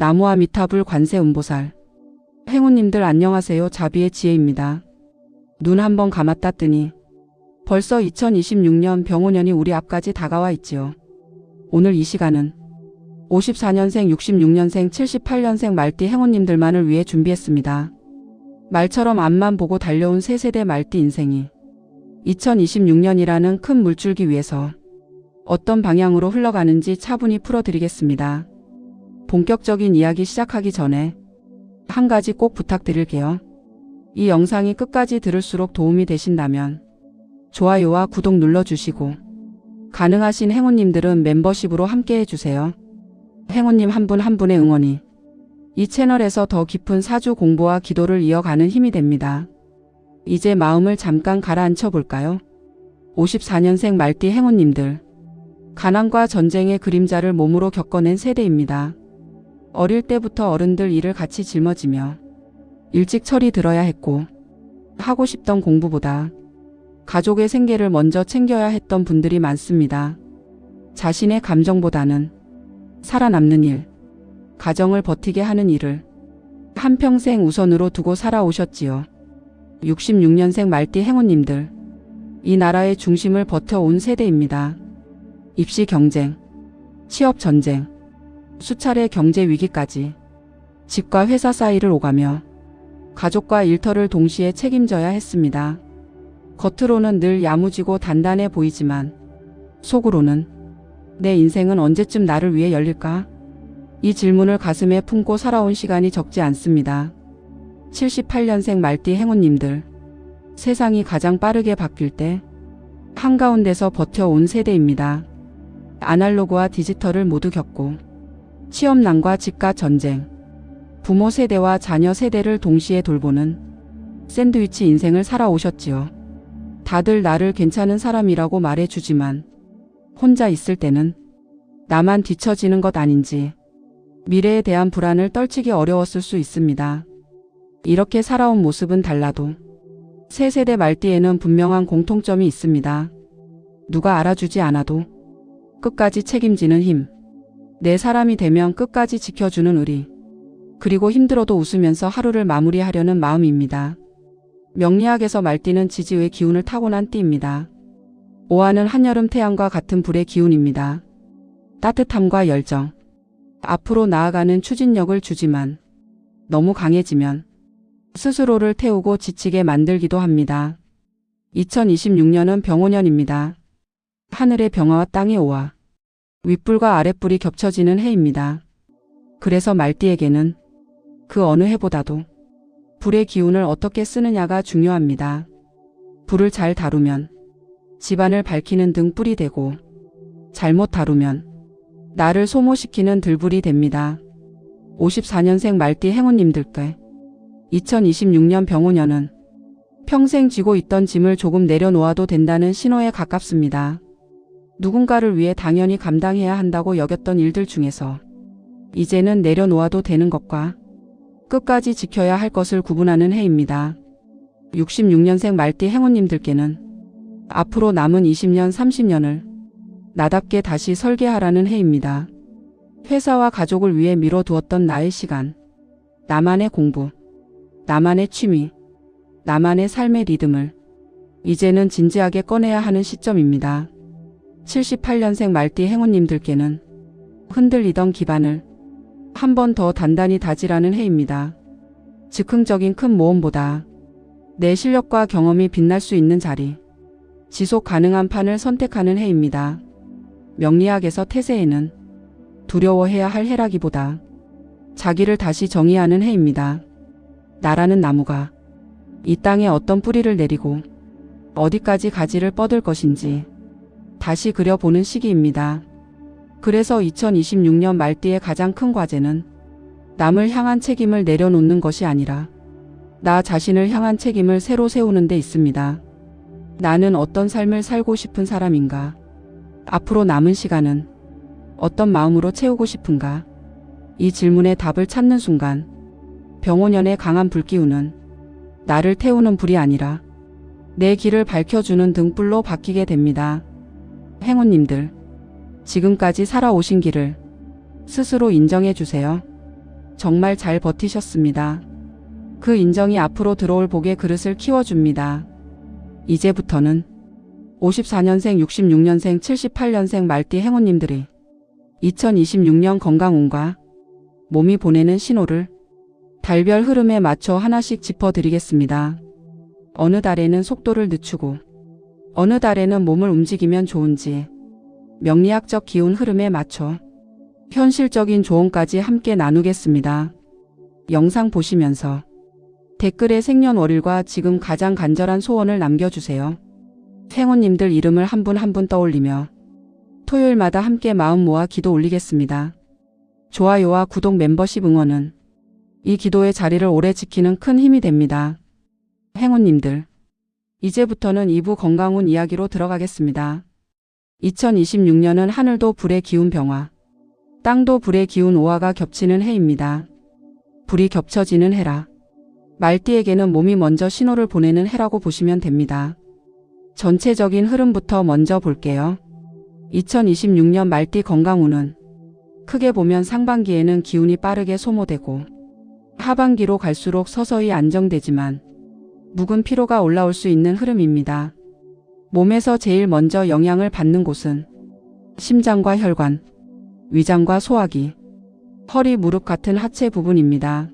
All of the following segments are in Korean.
나무와 미타불 관세음보살. 행운님들 안녕하세요. 자비의 지혜입니다. 눈 한번 감았다 뜨니 벌써 2026년 병오년이 우리 앞까지 다가와 있지요. 오늘 이 시간은 54년생, 66년생, 78년생 말띠 행운님들만을 위해 준비했습니다. 말처럼 앞만 보고 달려온 세 세대 말띠 인생이 2026년이라는 큰 물줄기 위에서 어떤 방향으로 흘러가는지 차분히 풀어드리겠습니다. 본격적인 이야기 시작하기 전에 한 가지 꼭 부탁드릴게요. 이 영상이 끝까지 들을수록 도움이 되신다면 좋아요와 구독 눌러주시고 가능하신 행운님들은 멤버십으로 함께 해주세요. 행운님 한 분 한 분의 응원이 이 채널에서 더 깊은 사주 공부와 기도를 이어가는 힘이 됩니다. 이제 마음을 잠깐 가라앉혀 볼까요? 54년생 말띠 행운님들. 가난과 전쟁의 그림자를 몸으로 겪어낸 세대입니다. 어릴 때부터 어른들 일을 같이 짊어지며 일찍 철이 들어야 했고 하고 싶던 공부보다 가족의 생계를 먼저 챙겨야 했던 분들이 많습니다. 자신의 감정보다는 살아남는 일, 가정을 버티게 하는 일을 한평생 우선으로 두고 살아오셨지요. 66년생 말띠 행운님들. 이 나라의 중심을 버텨온 세대입니다. 입시 경쟁, 취업 전쟁, 수차례 경제 위기까지 집과 회사 사이를 오가며 가족과 일터를 동시에 책임져야 했습니다. 겉으로는 늘 야무지고 단단해 보이지만 속으로는 내 인생은 언제쯤 나를 위해 열릴까? 이 질문을 가슴에 품고 살아온 시간이 적지 않습니다. 78년생 말띠 행운님들. 세상이 가장 빠르게 바뀔 때 한가운데서 버텨온 세대입니다. 아날로그와 디지털을 모두 겪고 취업난과 집값 전쟁, 부모 세대와 자녀 세대를 동시에 돌보는 샌드위치 인생을 살아오셨지요. 다들 나를 괜찮은 사람이라고 말해주지만 혼자 있을 때는 나만 뒤처지는 것 아닌지 미래에 대한 불안을 떨치기 어려웠을 수 있습니다. 이렇게 살아온 모습은 달라도 세 세대 말띠에는 분명한 공통점이 있습니다. 누가 알아주지 않아도 끝까지 책임지는 힘, 내 사람이 되면 끝까지 지켜주는 의리, 그리고 힘들어도 웃으면서 하루를 마무리하려는 마음입니다. 명리학에서 말띠는 지지의 기운을 타고난 띠입니다. 오화는 한여름 태양과 같은 불의 기운입니다. 따뜻함과 열정, 앞으로 나아가는 추진력을 주지만 너무 강해지면 스스로를 태우고 지치게 만들기도 합니다. 2026년은 병오년입니다. 하늘의 병화와 땅의 오화, 윗불과 아랫불이 겹쳐지는 해입니다. 그래서 말띠에게는 그 어느 해보다도 불의 기운을 어떻게 쓰느냐가 중요합니다. 불을 잘 다루면 집안을 밝히는 등불이 되고 잘못 다루면 나를 소모시키는 들불이 됩니다. 54년생 말띠 행운님들께 2026년 병오년은 평생 쥐고 있던 짐을 조금 내려놓아도 된다는 신호에 가깝습니다. 누군가를 위해 당연히 감당해야 한다고 여겼던 일들 중에서 이제는 내려놓아도 되는 것과 끝까지 지켜야 할 것을 구분하는 해입니다. 66년생 말띠 행운님들께는 앞으로 남은 20년, 30년을 나답게 다시 설계하라는 해입니다. 회사와 가족을 위해 미뤄두었던 나의 시간, 나만의 공부, 나만의 취미, 나만의 삶의 리듬을 이제는 진지하게 꺼내야 하는 시점입니다. 78년생 말띠 행운님들께는 흔들리던 기반을 한 번 더 단단히 다지라는 해입니다. 즉흥적인 큰 모험보다 내 실력과 경험이 빛날 수 있는 자리, 지속 가능한 판을 선택하는 해입니다. 명리학에서 태세에는 두려워해야 할 해라기보다 자기를 다시 정의하는 해입니다. 나라는 나무가 이 땅에 어떤 뿌리를 내리고 어디까지 가지를 뻗을 것인지 다시 그려보는 시기입니다. 그래서 2026년 말띠의 가장 큰 과제는 남을 향한 책임을 내려놓는 것이 아니라 나 자신을 향한 책임을 새로 세우는 데 있습니다. 나는 어떤 삶을 살고 싶은 사람인가? 앞으로 남은 시간은 어떤 마음으로 채우고 싶은가? 이 질문에 답을 찾는 순간 병오년의 강한 불기운은 나를 태우는 불이 아니라 내 길을 밝혀주는 등불로 바뀌게 됩니다. 행운님들, 지금까지 살아오신 길을 스스로 인정해 주세요. 정말 잘 버티셨습니다. 그 인정이 앞으로 들어올 복의 그릇을 키워줍니다. 이제부터는 54년생, 66년생, 78년생 말띠 행운님들이 2026년 건강운과 몸이 보내는 신호를 달별 흐름에 맞춰 하나씩 짚어드리겠습니다. 어느 달에는 속도를 늦추고 어느 달에는 몸을 움직이면 좋은지 명리학적 기운 흐름에 맞춰 현실적인 조언까지 함께 나누겠습니다. 영상 보시면서 댓글에 생년월일과 지금 가장 간절한 소원을 남겨주세요. 행운님들 이름을 한 분 한 분 떠올리며 토요일마다 함께 마음 모아 기도 올리겠습니다. 좋아요와 구독, 멤버십 응원은 이 기도의 자리를 오래 지키는 큰 힘이 됩니다. 행운님들, 이제부터는 2부 건강운 이야기로 들어가겠습니다. 2026년은 하늘도 불의 기운 병화, 땅도 불의 기운 오화가 겹치는 해입니다. 불이 겹쳐지는 해라. 말띠에게는 몸이 먼저 신호를 보내는 해라고 보시면 됩니다. 전체적인 흐름부터 먼저 볼게요. 2026년 말띠 건강운은 크게 보면 상반기에는 기운이 빠르게 소모되고 하반기로 갈수록 서서히 안정되지만 묵은 피로가 올라올 수 있는 흐름입니다. 몸에서 제일 먼저 영향을 받는 곳은 심장과 혈관, 위장과 소화기, 허리, 무릎 같은 하체 부분입니다.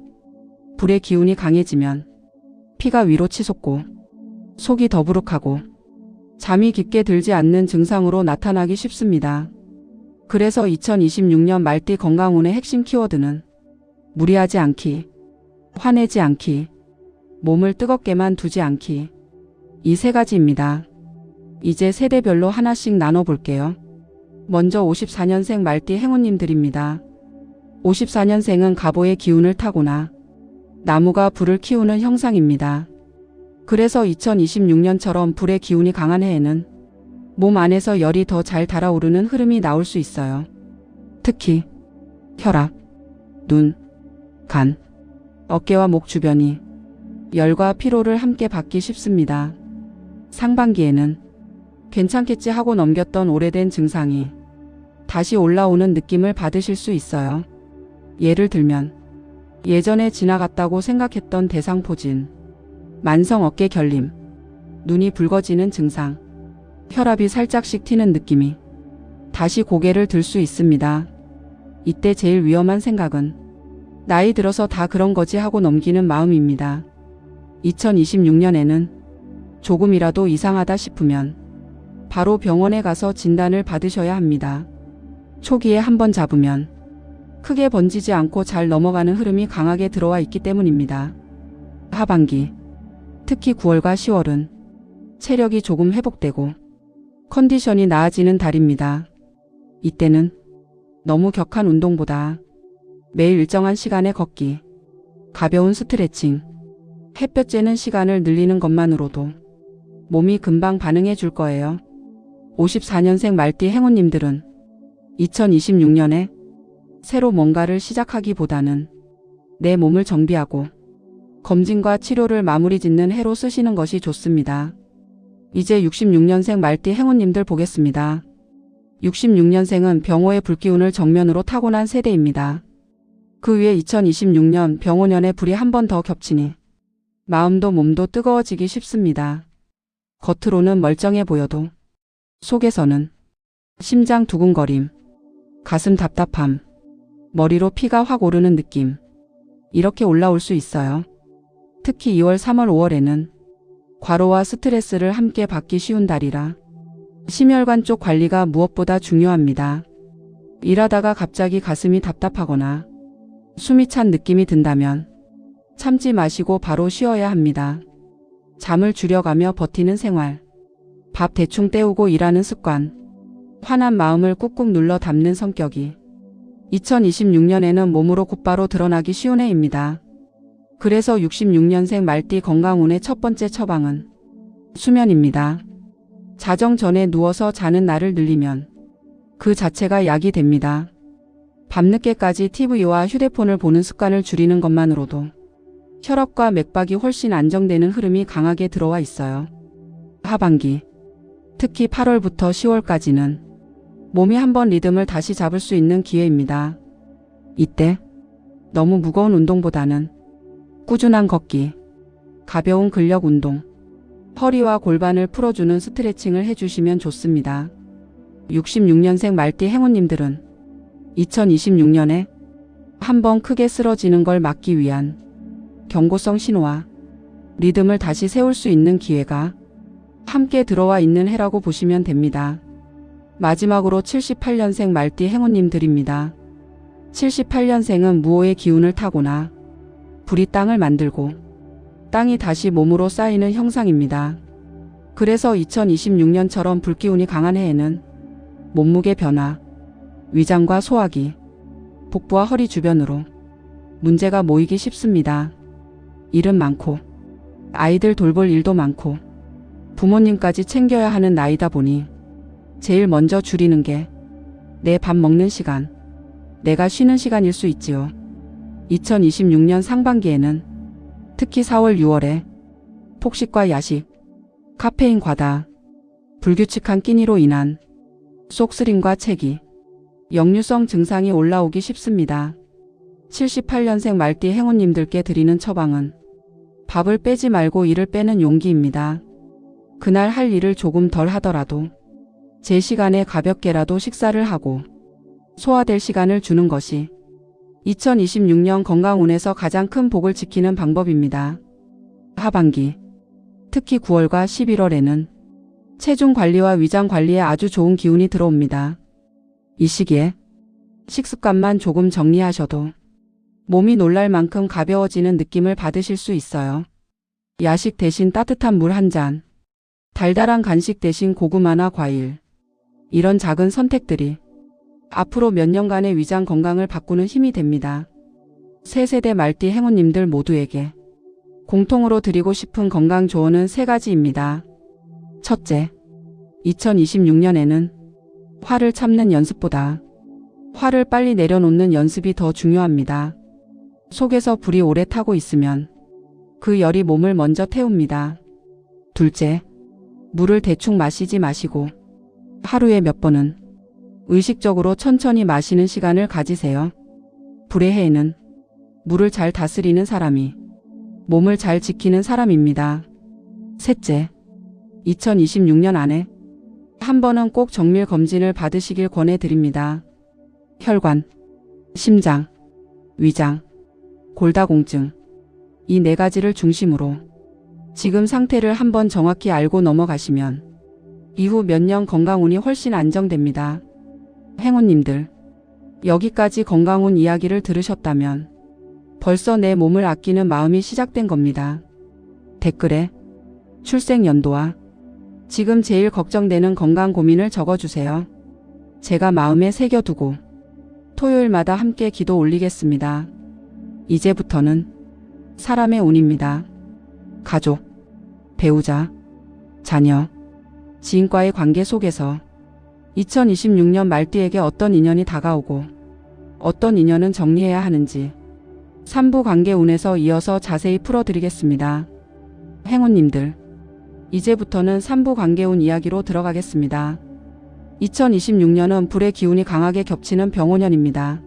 불의 기운이 강해지면 피가 위로 치솟고 속이 더부룩하고 잠이 깊게 들지 않는 증상으로 나타나기 쉽습니다. 그래서 2026년 말띠 건강운의 핵심 키워드는 무리하지 않기, 화내지 않기, 몸을 뜨겁게만 두지 않기, 이 세 가지입니다. 이제 세대별로 하나씩 나눠볼게요. 먼저 54년생 말띠 행운님들입니다. 54년생은 갑오의 기운을 타고나 나무가 불을 키우는 형상입니다. 그래서 2026년처럼 불의 기운이 강한 해에는 몸 안에서 열이 더 잘 달아오르는 흐름이 나올 수 있어요. 특히 혈압, 눈, 간, 어깨와 목 주변이 열과 피로를 함께 받기 쉽습니다. 상반기에는 괜찮겠지 하고 넘겼던 오래된 증상이 다시 올라오는 느낌을 받으실 수 있어요. 예를 들면 예전에 지나갔다고 생각했던 대상포진, 만성 어깨 결림, 눈이 붉어지는 증상, 혈압이 살짝씩 튀는 느낌이 다시 고개를 들 수 있습니다. 이때 제일 위험한 생각은 나이 들어서 다 그런 거지 하고 넘기는 마음입니다. 2026년에는 조금이라도 이상하다 싶으면 바로 병원에 가서 진단을 받으셔야 합니다. 초기에 한번 잡으면 크게 번지지 않고 잘 넘어가는 흐름이 강하게 들어와 있기 때문입니다. 하반기, 특히 9월과 10월은 체력이 조금 회복되고 컨디션이 나아지는 달입니다. 이때는 너무 격한 운동보다 매일 일정한 시간에 걷기, 가벼운 스트레칭, 햇볕 쬐는 시간을 늘리는 것만으로도 몸이 금방 반응해 줄 거예요. 54년생 말띠 행운님들은 2026년에 새로 뭔가를 시작하기보다는 내 몸을 정비하고 검진과 치료를 마무리 짓는 해로 쓰시는 것이 좋습니다. 이제 66년생 말띠 행운님들 보겠습니다. 66년생은 병호의 불기운을 정면으로 타고난 세대입니다. 그 위에 2026년 병호년에 불이 한 번 더 겹치니 마음도 몸도 뜨거워지기 쉽습니다. 겉으로는 멀쩡해 보여도 속에서는 심장 두근거림, 가슴 답답함, 머리로 피가 확 오르는 느낌, 이렇게 올라올 수 있어요. 특히 2월, 3월, 5월에는 과로와 스트레스를 함께 받기 쉬운 달이라 심혈관 쪽 관리가 무엇보다 중요합니다. 일하다가 갑자기 가슴이 답답하거나 숨이 찬 느낌이 든다면 참지 마시고 바로 쉬어야 합니다. 잠을 줄여가며 버티는 생활, 밥 대충 때우고 일하는 습관, 화난 마음을 꾹꾹 눌러 담는 성격이 2026년에는 몸으로 곧바로 드러나기 쉬운 해입니다. 그래서 66년생 말띠 건강운의 첫 번째 처방은 수면입니다. 자정 전에 누워서 자는 날을 늘리면 그 자체가 약이 됩니다. 밤늦게까지 TV와 휴대폰을 보는 습관을 줄이는 것만으로도 혈압과 맥박이 훨씬 안정되는 흐름이 강하게 들어와 있어요. 하반기, 특히 8월부터 10월까지는 몸이 한번 리듬을 다시 잡을 수 있는 기회입니다. 이때 너무 무거운 운동보다는 꾸준한 걷기, 가벼운 근력 운동, 허리와 골반을 풀어주는 스트레칭을 해주시면 좋습니다. 66년생 말띠 행운님들은 2026년에 한번 크게 쓰러지는 걸 막기 위한 경고성 신호와 리듬을 다시 세울 수 있는 기회가 함께 들어와 있는 해라고 보시면 됩니다. 마지막으로 78년생 말띠 행운님들입니다. 78년생은 무오의 기운을 타고나 불이 땅을 만들고 땅이 다시 몸으로 쌓이는 형상입니다. 그래서 2026년처럼 불기운이 강한 해에는 몸무게 변화, 위장과 소화기, 복부와 허리 주변으로 문제가 모이기 쉽습니다. 일은 많고 아이들 돌볼 일도 많고 부모님까지 챙겨야 하는 나이다 보니 제일 먼저 줄이는 게 내 밥 먹는 시간, 내가 쉬는 시간일 수 있지요. 2026년 상반기에는 특히 4월, 6월에 폭식과 야식, 카페인 과다, 불규칙한 끼니로 인한 속쓰림과 체기, 역류성 증상이 올라오기 쉽습니다. 78년생 말띠 행운님들께 드리는 처방은 밥을 빼지 말고 일을 빼는 용기입니다. 그날 할 일을 조금 덜 하더라도 제 시간에 가볍게라도 식사를 하고 소화될 시간을 주는 것이 2026년 건강운에서 가장 큰 복을 지키는 방법입니다. 하반기, 특히 9월과 11월에는 체중 관리와 위장 관리에 아주 좋은 기운이 들어옵니다. 이 시기에 식습관만 조금 정리하셔도 몸이 놀랄 만큼 가벼워지는 느낌을 받으실 수 있어요. 야식 대신 따뜻한 물 한 잔, 달달한 간식 대신 고구마나 과일, 이런 작은 선택들이 앞으로 몇 년간의 위장 건강을 바꾸는 힘이 됩니다. 새 세대 말띠 행운님들 모두에게 공통으로 드리고 싶은 건강 조언은 3가지입니다. 첫째, 2026년에는 화를 참는 연습보다 화를 빨리 내려놓는 연습이 더 중요합니다. 속에서 불이 오래 타고 있으면 그 열이 몸을 먼저 태웁니다. 둘째, 물을 대충 마시지 마시고 하루에 몇 번은 의식적으로 천천히 마시는 시간을 가지세요. 불의 해에는 물을 잘 다스리는 사람이 몸을 잘 지키는 사람입니다. 셋째, 2026년 안에 한 번은 꼭 정밀 검진을 받으시길 권해드립니다. 혈관, 심장, 위장, 골다공증, 이 4가지를 중심으로 지금 상태를 한번 정확히 알고 넘어가시면 이후 몇 년 건강운이 훨씬 안정됩니다. 행운님들, 여기까지 건강운 이야기를 들으셨다면 벌써 내 몸을 아끼는 마음이 시작된 겁니다. 댓글에 출생 연도와 지금 제일 걱정되는 건강 고민을 적어주세요. 제가 마음에 새겨두고 토요일마다 함께 기도 올리겠습니다. 이제부터는 사람의 운입니다. 가족, 배우자, 자녀, 지인과의 관계 속에서 2026년 말띠에게 어떤 인연이 다가오고 어떤 인연은 정리해야 하는지 3부 관계운에서 이어서 자세히 풀어드리겠습니다. 행운님들, 이제부터는 3부 관계운 이야기로 들어가겠습니다. 2026년은 불의 기운이 강하게 겹치는 병오년입니다.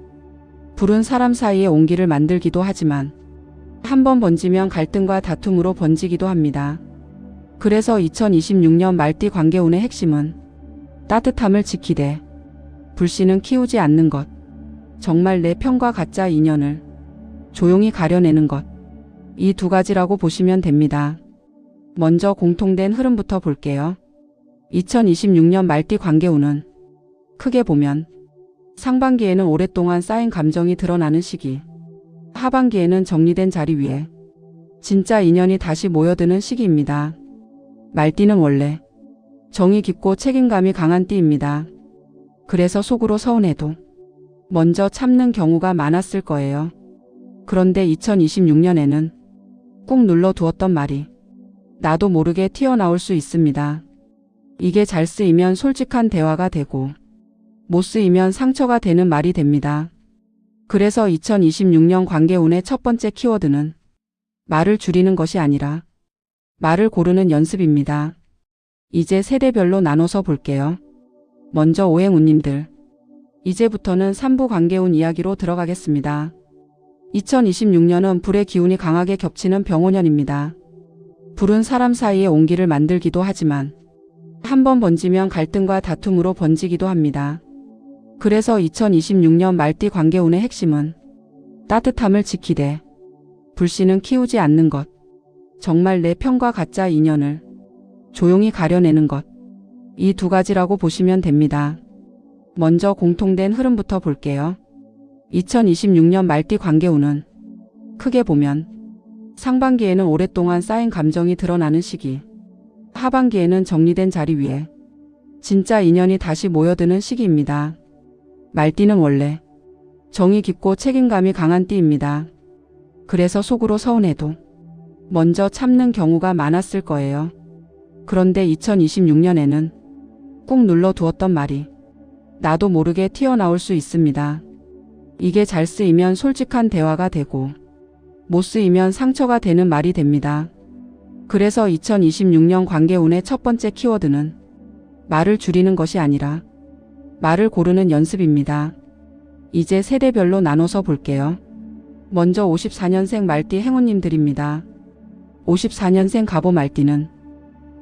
불은 사람 사이에 온기를 만들기도 하지만 한번 번지면 갈등과 다툼으로 번지기도 합니다. 그래서 2026년 말띠 관계운의 핵심은 따뜻함을 지키되 불씨는 키우지 않는 것, 정말 내 편과 가짜 인연을 조용히 가려내는 것, 이 2가지라고 보시면 됩니다. 먼저 공통된 흐름부터 볼게요. 2026년 말띠 관계운은 크게 보면 상반기에는 오랫동안 쌓인 감정이 드러나는 시기, 하반기에는 정리된 자리 위에 진짜 인연이 다시 모여드는 시기입니다. 말띠는 원래 정이 깊고 책임감이 강한 띠입니다. 그래서 속으로 서운해도 먼저 참는 경우가 많았을 거예요. 그런데 2026년에는 꾹 눌러두었던 말이 나도 모르게 튀어나올 수 있습니다. 이게 잘 쓰이면 솔직한 대화가 되고 못 쓰이면 상처가 되는 말이 됩니다. 그래서 2026년 관계운의 첫 번째 키워드는 말을 줄이는 것이 아니라 말을 고르는 연습입니다. 이제 세대별로 나눠서 볼게요. 먼저 오행운님들, 이제부터는 3부 관계운 이야기로 들어가겠습니다. 2026년은 불의 기운이 강하게 겹치는 병오년입니다. 불은 사람 사이에 온기를 만들기도 하지만 한번 번지면 갈등과 다툼으로 번지기도 합니다. 그래서 2026년 말띠 관계운의 핵심은 따뜻함을 지키되 불씨는 키우지 않는 것, 정말 내 편과 가짜 인연을 조용히 가려내는 것, 이 두 가지라고 보시면 됩니다. 먼저 공통된 흐름부터 볼게요. 2026년 말띠 관계운은 크게 보면 상반기에는 오랫동안 쌓인 감정이 드러나는 시기, 하반기에는 정리된 자리 위에 진짜 인연이 다시 모여드는 시기입니다. 말띠는 원래 정이 깊고 책임감이 강한 띠입니다. 그래서 속으로 서운해도 먼저 참는 경우가 많았을 거예요. 그런데 2026년에는 꾹 눌러두었던 말이 나도 모르게 튀어나올 수 있습니다. 이게 잘 쓰이면 솔직한 대화가 되고 못 쓰이면 상처가 되는 말이 됩니다. 그래서 2026년 관계운의 첫 번째 키워드는 말을 줄이는 것이 아니라 말을 고르는 연습입니다. 이제 세대별로 나눠서 볼게요. 먼저 54년생 말띠 행운님들입니다. 54년생 갑오 말띠는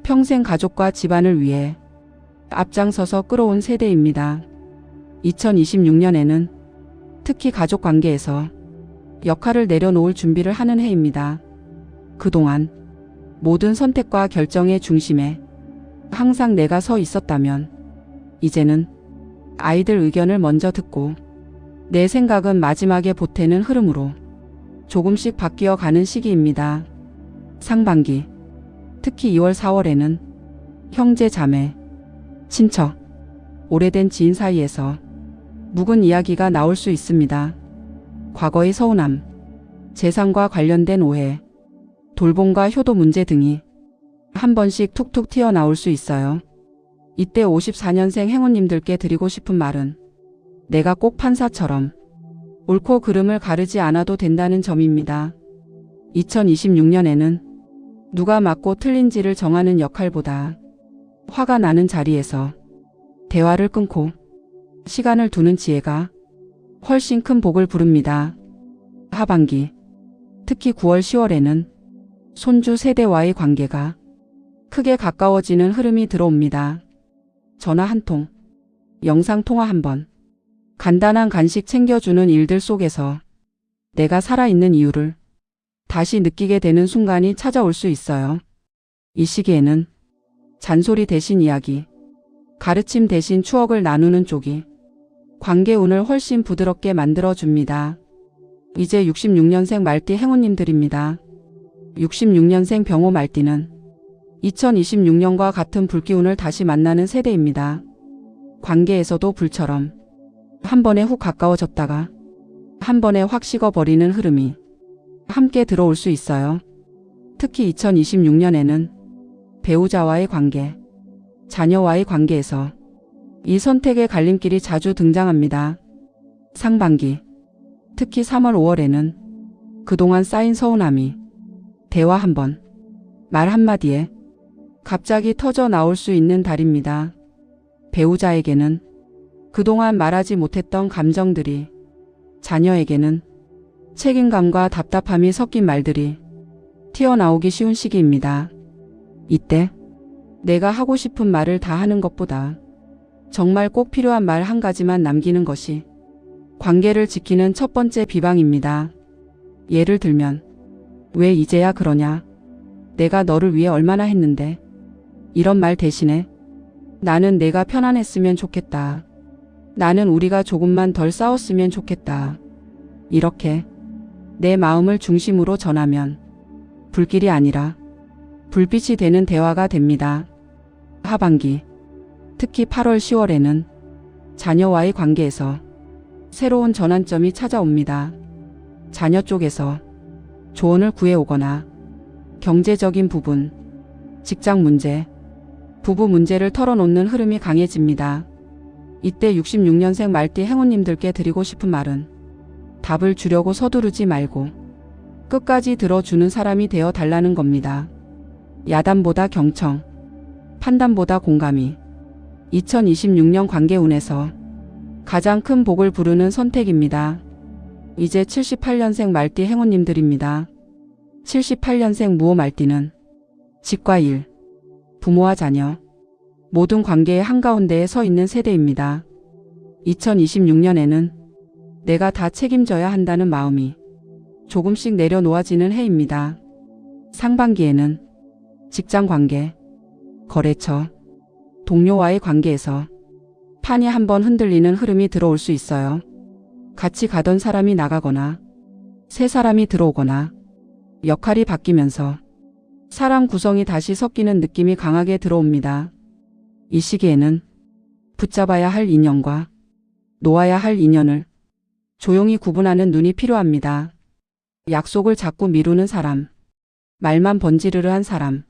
평생 가족과 집안을 위해 앞장서서 끌어온 세대입니다. 2026년에는 특히 가족 관계에서 역할을 내려놓을 준비를 하는 해입니다. 그동안 모든 선택과 결정의 중심에 항상 내가 서 있었다면 이제는 아이들 의견을 먼저 듣고 내 생각은 마지막에 보태는 흐름으로 조금씩 바뀌어 가는 시기입니다. 상반기, 특히 2월 4월에는 형제 자매, 친척, 오래된 지인 사이에서 묵은 이야기가 나올 수 있습니다. 과거의 서운함, 재산과 관련된 오해, 돌봄과 효도 문제 등이 한 번씩 툭툭 튀어나올 수 있어요. 이때 54년생 행운님들께 드리고 싶은 말은 내가 꼭 판사처럼 옳고 그름을 가르지 않아도 된다는 점입니다. 2026년에는 누가 맞고 틀린지를 정하는 역할보다 화가 나는 자리에서 대화를 끊고 시간을 두는 지혜가 훨씬 큰 복을 부릅니다. 하반기, 특히 9월 10월에는 손주 세대와의 관계가 크게 가까워지는 흐름이 들어옵니다. 전화 한 통, 영상 통화 한 번, 간단한 간식 챙겨주는 일들 속에서 내가 살아있는 이유를 다시 느끼게 되는 순간이 찾아올 수 있어요. 이 시기에는 잔소리 대신 이야기, 가르침 대신 추억을 나누는 쪽이 관계운을 훨씬 부드럽게 만들어줍니다. 이제 66년생 말띠 행운님들입니다. 66년생 병호 말띠는 2026년과 같은 불기운을 다시 만나는 세대입니다. 관계에서도 불처럼 한 번에 훅 가까워졌다가 한 번에 확 식어버리는 흐름이 함께 들어올 수 있어요. 특히 2026년에는 배우자와의 관계, 자녀와의 관계에서 이 선택의 갈림길이 자주 등장합니다. 상반기, 특히 3월 5월에는 그동안 쌓인 서운함이 대화 한 번, 말 한마디에 갑자기 터져 나올 수 있는 달입니다. 배우자에게는 그동안 말하지 못했던 감정들이, 자녀에게는 책임감과 답답함이 섞인 말들이 튀어나오기 쉬운 시기입니다. 이때 내가 하고 싶은 말을 다 하는 것보다 정말 꼭 필요한 말 한 가지만 남기는 것이 관계를 지키는 첫 번째 비방입니다. 예를 들면 왜 이제야 그러냐? 내가 너를 위해 얼마나 했는데? 이런 말 대신에 나는 내가 편안했으면 좋겠다. 나는 우리가 조금만 덜 싸웠으면 좋겠다. 이렇게 내 마음을 중심으로 전하면 불길이 아니라 불빛이 되는 대화가 됩니다. 하반기, 특히 8월 10월에는 자녀와의 관계에서 새로운 전환점이 찾아옵니다. 자녀 쪽에서 조언을 구해오거나 경제적인 부분, 직장 문제, 부부 문제를 털어놓는 흐름이 강해집니다. 이때 66년생 말띠 행운님들께 드리고 싶은 말은 답을 주려고 서두르지 말고 끝까지 들어주는 사람이 되어 달라는 겁니다. 야단보다 경청, 판단보다 공감이 2026년 관계운에서 가장 큰 복을 부르는 선택입니다. 이제 78년생 말띠 행운님들입니다. 78년생 무호 말띠는 집과 일, 부모와 자녀, 모든 관계의 한가운데에 서 있는 세대입니다. 2026년에는 내가 다 책임져야 한다는 마음이 조금씩 내려놓아지는 해입니다. 상반기에는 직장 관계, 거래처, 동료와의 관계에서 판이 한번 흔들리는 흐름이 들어올 수 있어요. 같이 가던 사람이 나가거나 새 사람이 들어오거나 역할이 바뀌면서 사람 구성이 다시 섞이는 느낌이 강하게 들어옵니다. 이 시기에는 붙잡아야 할 인연과 놓아야 할 인연을 조용히 구분하는 눈이 필요합니다. 약속을 자꾸 미루는 사람, 말만 번지르르한 사람,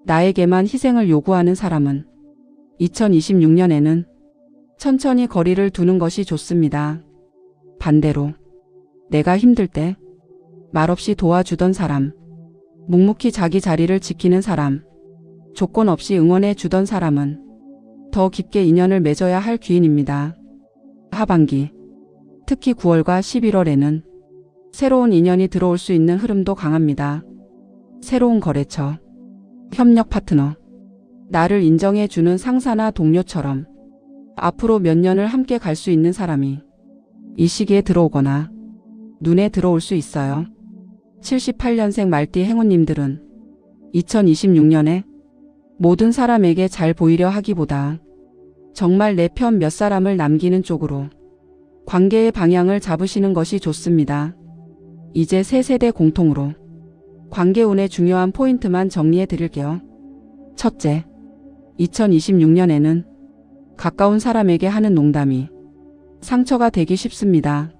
나에게만 희생을 요구하는 사람은 2026년에는 천천히 거리를 두는 것이 좋습니다. 반대로 내가 힘들 때 말없이 도와주던 사람, 묵묵히 자기 자리를 지키는 사람, 조건 없이 응원해 주던 사람은 더 깊게 인연을 맺어야 할 기인입니다. 하반기, 특히 9월과 11월에는 새로운 인연이 들어올 수 있는 흐름도 강합니다. 새로운 거래처, 협력 파트너, 나를 인정해 주는 상사나 동료처럼 앞으로 몇 년을 함께 갈 수 있는 사람이 이 시기에 들어오거나 눈에 들어올 수 있어요. 78년생 말띠 행운님들은 2026년에 모든 사람에게 잘 보이려 하기보다 정말 내 편 몇 사람을 남기는 쪽으로 관계의 방향을 잡으시는 것이 좋습니다. 이제 세 세대 공통으로 관계운의 중요한 포인트만 정리해 드릴게요. 첫째, 2026년에는 가까운 사람에게 하는 농담이 상처가 되기 쉽습니다.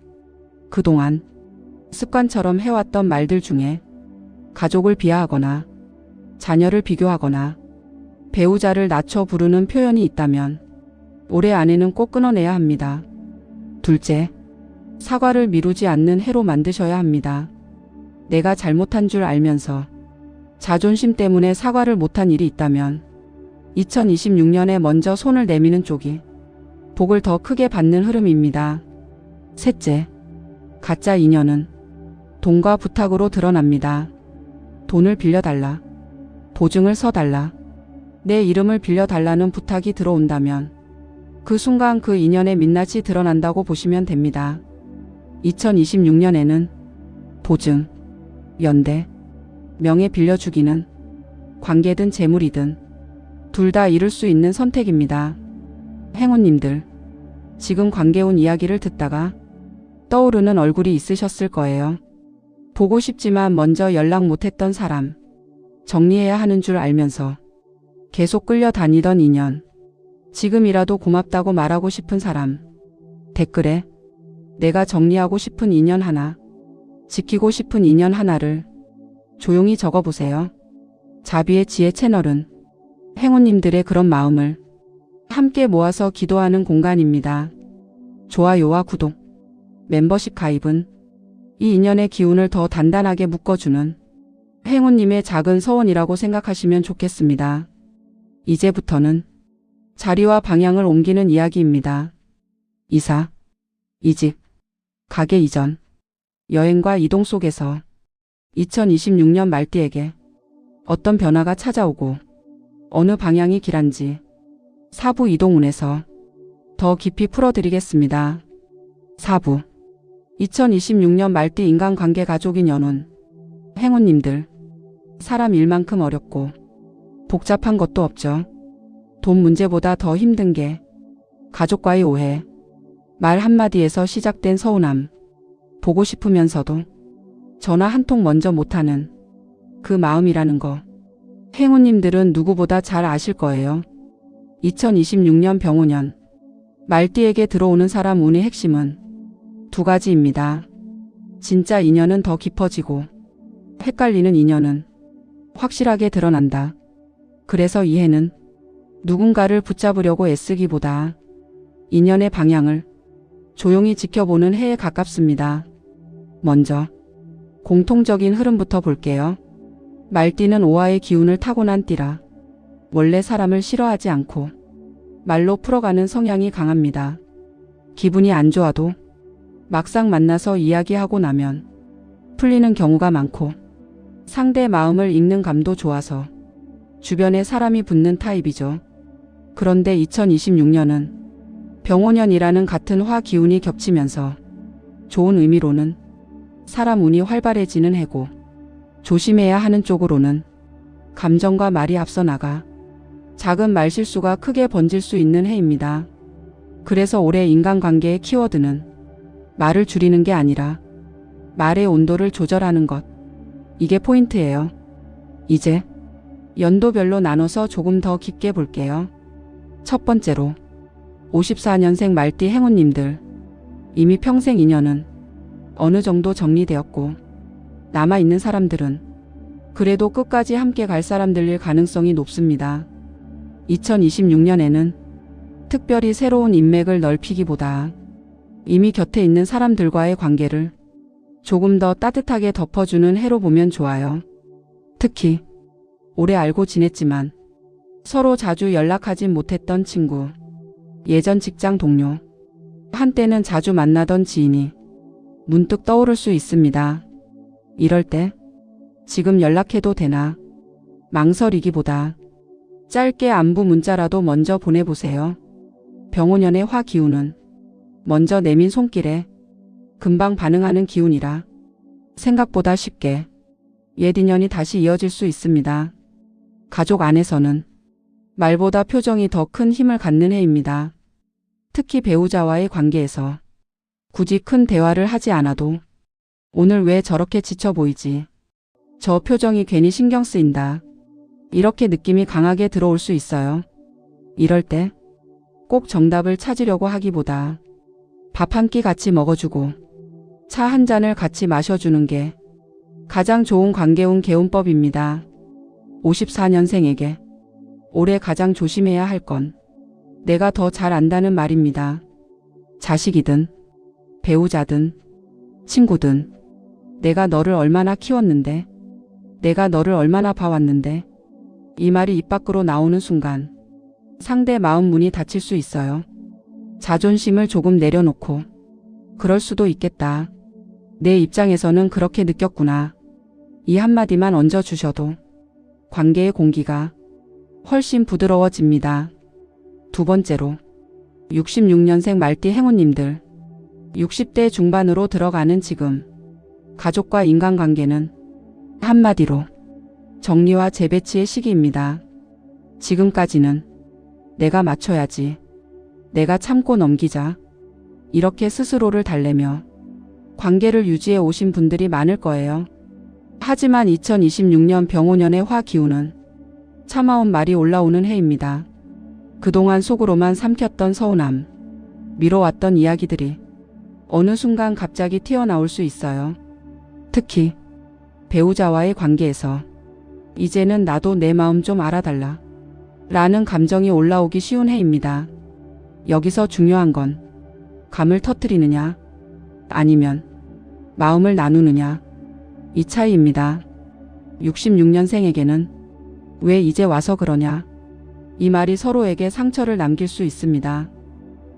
그동안 습관처럼 해왔던 말들 중에 가족을 비하하거나 자녀를 비교하거나 배우자를 낮춰 부르는 표현이 있다면 올해 안에는 꼭 끊어내야 합니다. 둘째, 사과를 미루지 않는 해로 만드셔야 합니다. 내가 잘못한 줄 알면서 자존심 때문에 사과를 못한 일이 있다면 2026년에 먼저 손을 내미는 쪽이 복을 더 크게 받는 흐름입니다. 셋째, 가짜 인연은 돈과 부탁으로 드러납니다. 돈을 빌려달라, 보증을 서달라, 내 이름을 빌려달라는 부탁이 들어온다면 그 순간 그 인연의 민낯이 드러난다고 보시면 됩니다. 2026년에는 보증, 연대, 명예 빌려주기는 관계든 재물이든 둘 다 이룰 수 있는 선택입니다. 행운님들, 지금 관계운 이야기를 듣다가 떠오르는 얼굴이 있으셨을 거예요. 보고 싶지만 먼저 연락 못했던 사람, 정리해야 하는 줄 알면서 계속 끌려다니던 인연, 지금이라도 고맙다고 말하고 싶은 사람, 댓글에 내가 정리하고 싶은 인연 하나, 지키고 싶은 인연 하나를 조용히 적어보세요. 자비의 지혜 채널은 행운님들의 그런 마음을 함께 모아서 기도하는 공간입니다. 좋아요와 구독, 멤버십 가입은 이 인연의 기운을 더 단단하게 묶어주는 행운님의 작은 서원이라고 생각하시면 좋겠습니다. 이제부터는 자리와 방향을 옮기는 이야기입니다. 이사, 이직, 가게 이전, 여행과 이동 속에서 2026년 말띠에게 어떤 변화가 찾아오고 어느 방향이 길한지 사부 이동운에서 더 깊이 풀어드리겠습니다. 사부, 2026년 말띠 인간관계 가족인 연운, 행운님들, 사람 일만큼 어렵고 복잡한 것도 없죠. 돈 문제보다 더 힘든 게 가족과의 오해, 말 한마디에서 시작된 서운함, 보고 싶으면서도 전화 한 통 먼저 못하는 그 마음이라는 거 행운님들은 누구보다 잘 아실 거예요. 2026년 병오년 말띠에게 들어오는 사람 운의 핵심은 두 가지입니다. 진짜 인연은 더 깊어지고 헷갈리는 인연은 확실하게 드러난다. 그래서 이 해는 누군가를 붙잡으려고 애쓰기보다 인연의 방향을 조용히 지켜보는 해에 가깝습니다. 먼저 공통적인 흐름부터 볼게요. 말띠는 오화의 기운을 타고난 띠라 원래 사람을 싫어하지 않고 말로 풀어가는 성향이 강합니다. 기분이 안 좋아도 막상 만나서 이야기하고 나면 풀리는 경우가 많고 상대 마음을 읽는 감도 좋아서 주변에 사람이 붙는 타입이죠. 그런데 2026년은 병오년이라는 같은 화 기운이 겹치면서 좋은 의미로는 사람 운이 활발해지는 해고, 조심해야 하는 쪽으로는 감정과 말이 앞서 나가 작은 말실수가 크게 번질 수 있는 해입니다. 그래서 올해 인간관계의 키워드는 말을 줄이는 게 아니라 말의 온도를 조절하는 것. 이게 포인트예요. 이제 연도별로 나눠서 조금 더 깊게 볼게요. 첫 번째로 54년생 말띠 행운님들. 이미 평생 인연은 어느 정도 정리되었고 남아있는 사람들은 그래도 끝까지 함께 갈 사람들일 가능성이 높습니다. 2026년에는 특별히 새로운 인맥을 넓히기보다 이미 곁에 있는 사람들과의 관계를 조금 더 따뜻하게 덮어주는 해로 보면 좋아요. 특히 오래 알고 지냈지만 서로 자주 연락하진 못했던 친구, 예전 직장 동료, 한때는 자주 만나던 지인이 문득 떠오를 수 있습니다. 이럴 때 지금 연락해도 되나 망설이기보다 짧게 안부 문자라도 먼저 보내보세요. 병오년의 화 기운은 먼저 내민 손길에 금방 반응하는 기운이라 생각보다 쉽게 옛 인연이 다시 이어질 수 있습니다. 가족 안에서는 말보다 표정이 더 큰 힘을 갖는 해입니다. 특히 배우자와의 관계에서 굳이 큰 대화를 하지 않아도 오늘 왜 저렇게 지쳐 보이지? 저 표정이 괜히 신경 쓰인다. 이렇게 느낌이 강하게 들어올 수 있어요. 이럴 때 꼭 정답을 찾으려고 하기보다 밥 한 끼 같이 먹어주고 차 한 잔을 같이 마셔주는 게 가장 좋은 관계운 개운법입니다. 54년생에게 올해 가장 조심해야 할 건 내가 더 잘 안다는 말입니다. 자식이든 배우자든 친구든 내가 너를 얼마나 키웠는데, 내가 너를 얼마나 봐왔는데, 이 말이 입 밖으로 나오는 순간 상대 마음 문이 닫힐 수 있어요. 자존심을 조금 내려놓고 그럴 수도 있겠다. 내 입장에서는 그렇게 느꼈구나. 이 한마디만 얹어주셔도 관계의 공기가 훨씬 부드러워집니다. 두 번째로 66년생 말띠 행운님들. 60대 중반으로 들어가는 지금 가족과 인간관계는 한마디로 정리와 재배치의 시기입니다. 지금까지는 내가 맞춰야지, 내가 참고 넘기자, 이렇게 스스로를 달래며 관계를 유지해 오신 분들이 많을 거예요. 하지만 2026년 병오년의 화 기운은 참아온 말이 올라오는 해입니다. 그동안 속으로만 삼켰던 서운함, 미뤄왔던 이야기들이 어느 순간 갑자기 튀어나올 수 있어요. 특히 배우자와의 관계에서 이제는 나도 내 마음 좀 알아달라 라는 감정이 올라오기 쉬운 해입니다. 여기서 중요한 건 감을 터뜨리느냐 아니면 마음을 나누느냐, 이 차이입니다. 66년생에게는 왜 이제 와서 그러냐, 이 말이 서로에게 상처를 남길 수 있습니다.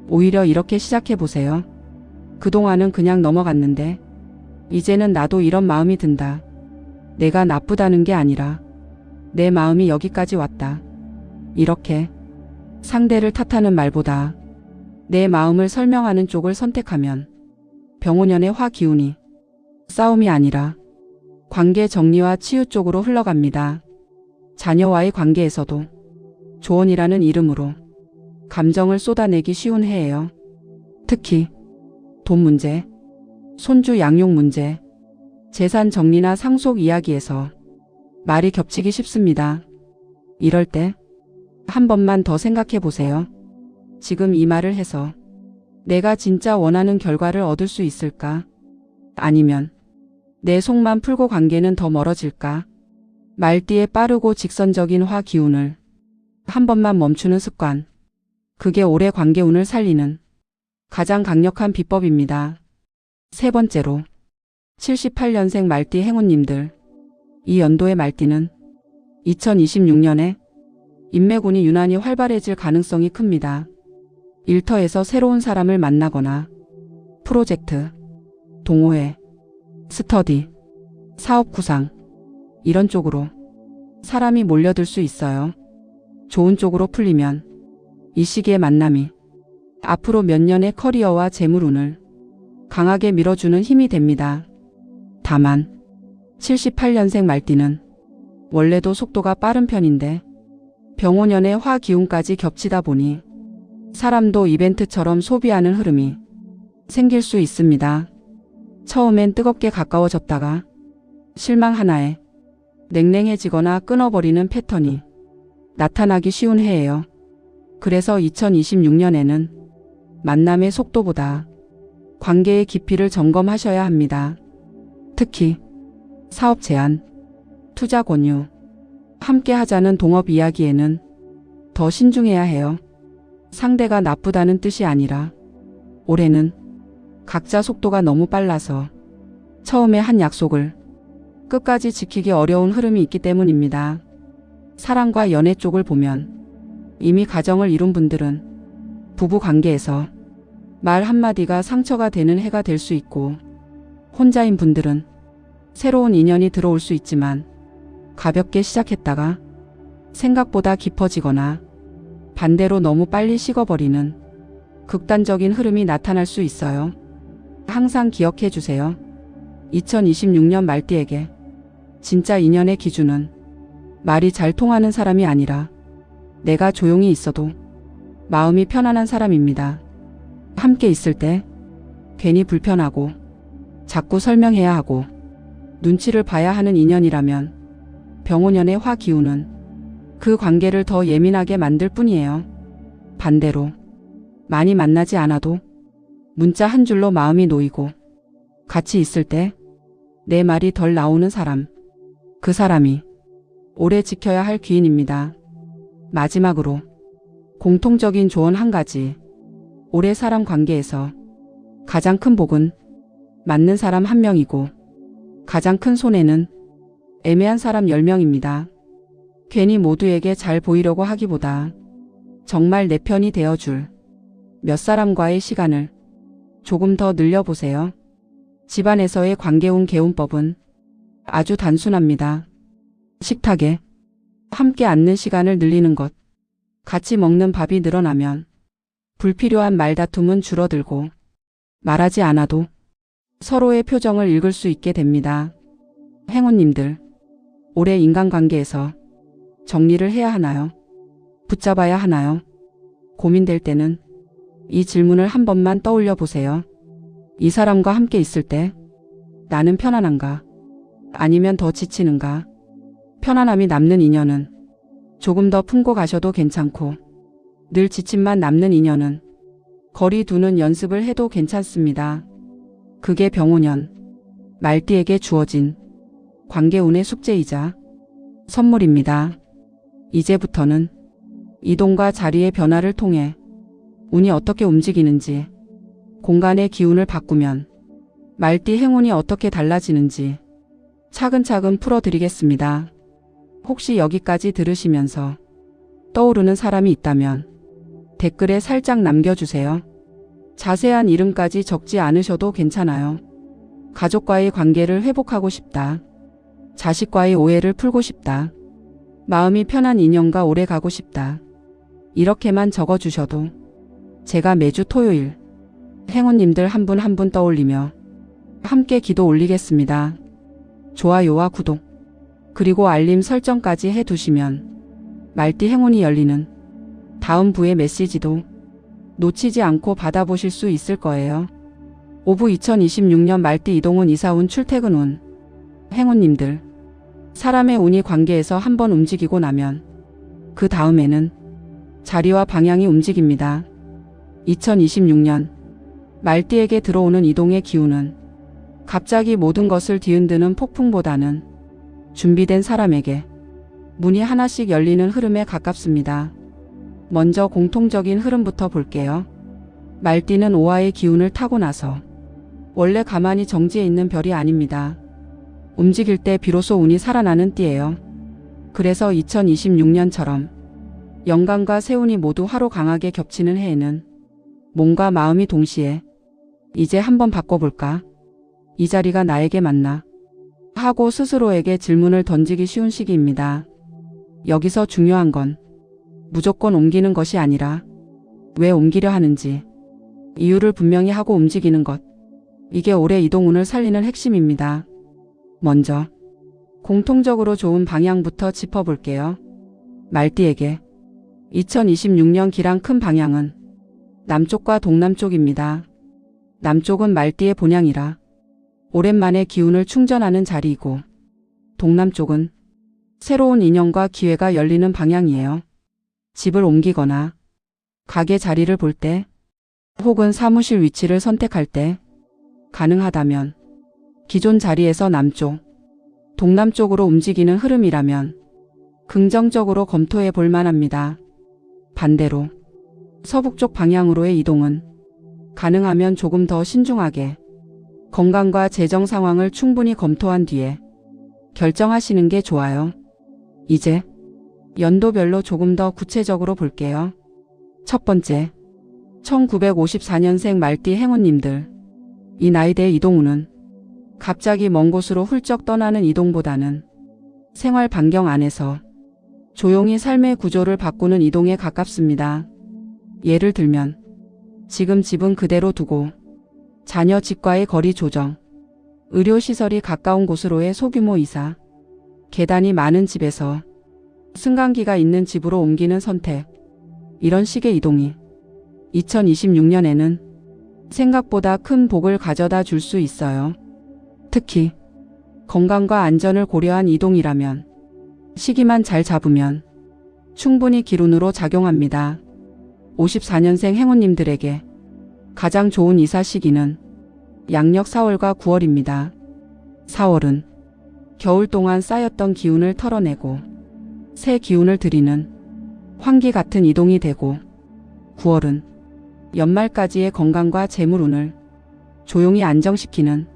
오히려 이렇게 시작해보세요. 그동안은 그냥 넘어갔는데 이제는 나도 이런 마음이 든다. 내가 나쁘다는 게 아니라 내 마음이 여기까지 왔다. 이렇게 상대를 탓하는 말보다 내 마음을 설명하는 쪽을 선택하면 병오년의 화 기운이 싸움이 아니라 관계 정리와 치유 쪽으로 흘러갑니다. 자녀와의 관계에서도 조언이라는 이름으로 감정을 쏟아내기 쉬운 해예요. 특히 돈 문제, 손주 양육 문제, 재산 정리나 상속 이야기에서 말이 겹치기 쉽습니다. 이럴 때 한 번만 더 생각해 보세요. 지금 이 말을 해서 내가 진짜 원하는 결과를 얻을 수 있을까? 아니면 내 속만 풀고 관계는 더 멀어질까? 말띠의 빠르고 직선적인 화 기운을 한 번만 멈추는 습관. 그게 오래 관계운을 살리는 가장 강력한 비법입니다. 세 번째로 78년생 말띠 행운님들. 이 연도의 말띠는 2026년에 인맥운이 유난히 활발해질 가능성이 큽니다. 일터에서 새로운 사람을 만나거나 프로젝트, 동호회, 스터디, 사업 구상, 이런 쪽으로 사람이 몰려들 수 있어요. 좋은 쪽으로 풀리면 이 시기의 만남이 앞으로 몇 년의 커리어와 재물운을 강하게 밀어주는 힘이 됩니다. 다만 78년생 말띠는 원래도 속도가 빠른 편인데 병오년의 화 기운까지 겹치다 보니 사람도 이벤트처럼 소비하는 흐름이 생길 수 있습니다. 처음엔 뜨겁게 가까워졌다가 실망 하나에 냉랭해지거나 끊어버리는 패턴이 나타나기 쉬운 해예요. 그래서 2026년에는 만남의 속도보다 관계의 깊이를 점검하셔야 합니다. 특히 사업 제안, 투자 권유, 함께 하자는 동업 이야기에는 더 신중해야 해요. 상대가 나쁘다는 뜻이 아니라 올해는 각자 속도가 너무 빨라서 처음에 한 약속을 끝까지 지키기 어려운 흐름이 있기 때문입니다. 사랑과 연애 쪽을 보면 이미 가정을 이룬 분들은 부부 관계에서 말 한마디가 상처가 되는 해가 될 수 있고, 혼자인 분들은 새로운 인연이 들어올 수 있지만 가볍게 시작했다가 생각보다 깊어지거나 반대로 너무 빨리 식어버리는 극단적인 흐름이 나타날 수 있어요. 항상 기억해 주세요. 2026년 말띠에게 진짜 인연의 기준은 말이 잘 통하는 사람이 아니라 내가 조용히 있어도 마음이 편안한 사람입니다. 함께 있을 때 괜히 불편하고 자꾸 설명해야 하고 눈치를 봐야 하는 인연이라면 병오년의 화 기운은 그 관계를 더 예민하게 만들 뿐이에요. 반대로 많이 만나지 않아도 문자 한 줄로 마음이 놓이고 같이 있을 때 내 말이 덜 나오는 사람, 그 사람이 오래 지켜야 할 귀인입니다. 마지막으로 공통적인 조언 한 가지. 올해 사람 관계에서 가장 큰 복은 맞는 사람 1명이고 가장 큰 손해는 애매한 사람 10명입니다. 괜히 모두에게 잘 보이려고 하기보다 정말 내 편이 되어줄 몇 사람과의 시간을 조금 더 늘려보세요. 집안에서의 관계운 개운법은 아주 단순합니다. 식탁에 함께 앉는 시간을 늘리는 것, 같이 먹는 밥이 늘어나면 불필요한 말다툼은 줄어들고 말하지 않아도 서로의 표정을 읽을 수 있게 됩니다. 행운님들, 올해 인간관계에서 정리를 해야 하나요? 붙잡아야 하나요? 고민될 때는 이 질문을 한 번만 떠올려 보세요. 이 사람과 함께 있을 때 나는 편안한가? 아니면 더 지치는가? 편안함이 남는 인연은 조금 더 품고 가셔도 괜찮고, 늘 지침만 남는 인연은 거리 두는 연습을 해도 괜찮습니다. 그게 병오년 말띠에게 주어진 관계운의 숙제이자 선물입니다. 이제부터는 이동과 자리의 변화를 통해 운이 어떻게 움직이는지, 공간의 기운을 바꾸면 말띠 행운이 어떻게 달라지는지 차근차근 풀어드리겠습니다. 혹시 여기까지 들으시면서 떠오르는 사람이 있다면 댓글에 살짝 남겨주세요. 자세한 이름까지 적지 않으셔도 괜찮아요. 가족과의 관계를 회복하고 싶다. 자식과의 오해를 풀고 싶다. 마음이 편한 인연과 오래 가고 싶다. 이렇게만 적어주셔도 제가 매주 토요일 행운님들 한 분 한 분 떠올리며 함께 기도 올리겠습니다. 좋아요와 구독, 그리고 알림 설정까지 해두시면 말띠 행운이 열리는 다음 부의 메시지도 놓치지 않고 받아보실 수 있을 거예요. 오부 2026년 말띠 이동운 이사운 출퇴근운. 행운님들, 사람의 운이 관계에서 한번 움직이고 나면 그 다음에는 자리와 방향이 움직입니다. 2026년 말띠에게 들어오는 이동의 기운은 갑자기 모든 것을 뒤흔드는 폭풍보다는 준비된 사람에게 문이 하나씩 열리는 흐름에 가깝습니다. 먼저 공통적인 흐름부터 볼게요. 말띠는 오화의 기운을 타고 나서 원래 가만히 정지해 있는 별이 아닙니다. 움직일 때 비로소 운이 살아나는 띠예요. 그래서 2026년처럼 영간과 세운이 모두 화로 강하게 겹치는 해에는 몸과 마음이 동시에 이제 한번 바꿔볼까? 이 자리가 나에게 맞나? 하고 스스로에게 질문을 던지기 쉬운 시기입니다. 여기서 중요한 건 무조건 옮기는 것이 아니라 왜 옮기려 하는지 이유를 분명히 하고 움직이는 것. 이게 올해 이동운을 살리는 핵심입니다. 먼저 공통적으로 좋은 방향부터 짚어볼게요. 말띠에게 2026년 기랑 큰 방향은 남쪽과 동남쪽입니다. 남쪽은 말띠의 본향이라 오랜만에 기운을 충전하는 자리이고, 동남쪽은 새로운 인연과 기회가 열리는 방향이에요. 집을 옮기거나 가게 자리를 볼 때, 혹은 사무실 위치를 선택할 때 가능하다면 기존 자리에서 남쪽, 동남쪽으로 움직이는 흐름이라면 긍정적으로 검토해 볼 만합니다. 반대로 서북쪽 방향으로의 이동은 가능하면 조금 더 신중하게 건강과 재정 상황을 충분히 검토한 뒤에 결정하시는 게 좋아요. 이제 연도별로 조금 더 구체적으로 볼게요. 첫 번째, 1954년생 말띠 행운님들. 이 나이대 이동운은 갑자기 먼 곳으로 훌쩍 떠나는 이동보다는 생활 반경 안에서 조용히 삶의 구조를 바꾸는 이동에 가깝습니다. 예를 들면 지금 집은 그대로 두고 자녀 집과의 거리 조정, 의료시설이 가까운 곳으로의 소규모 이사, 계단이 많은 집에서 승강기가 있는 집으로 옮기는 선택, 이런 식의 이동이 2026년에는 생각보다 큰 복을 가져다 줄 수 있어요. 특히 건강과 안전을 고려한 이동이라면 시기만 잘 잡으면 충분히 기운으로 작용합니다. 54년생 행운님들에게 가장 좋은 이사 시기는 양력 4월과 9월입니다. 4월은 겨울 동안 쌓였던 기운을 털어내고 새 기운을 드리는 환기 같은 이동이 되고, 9월은 연말까지의 건강과 재물운을 조용히 안정시키는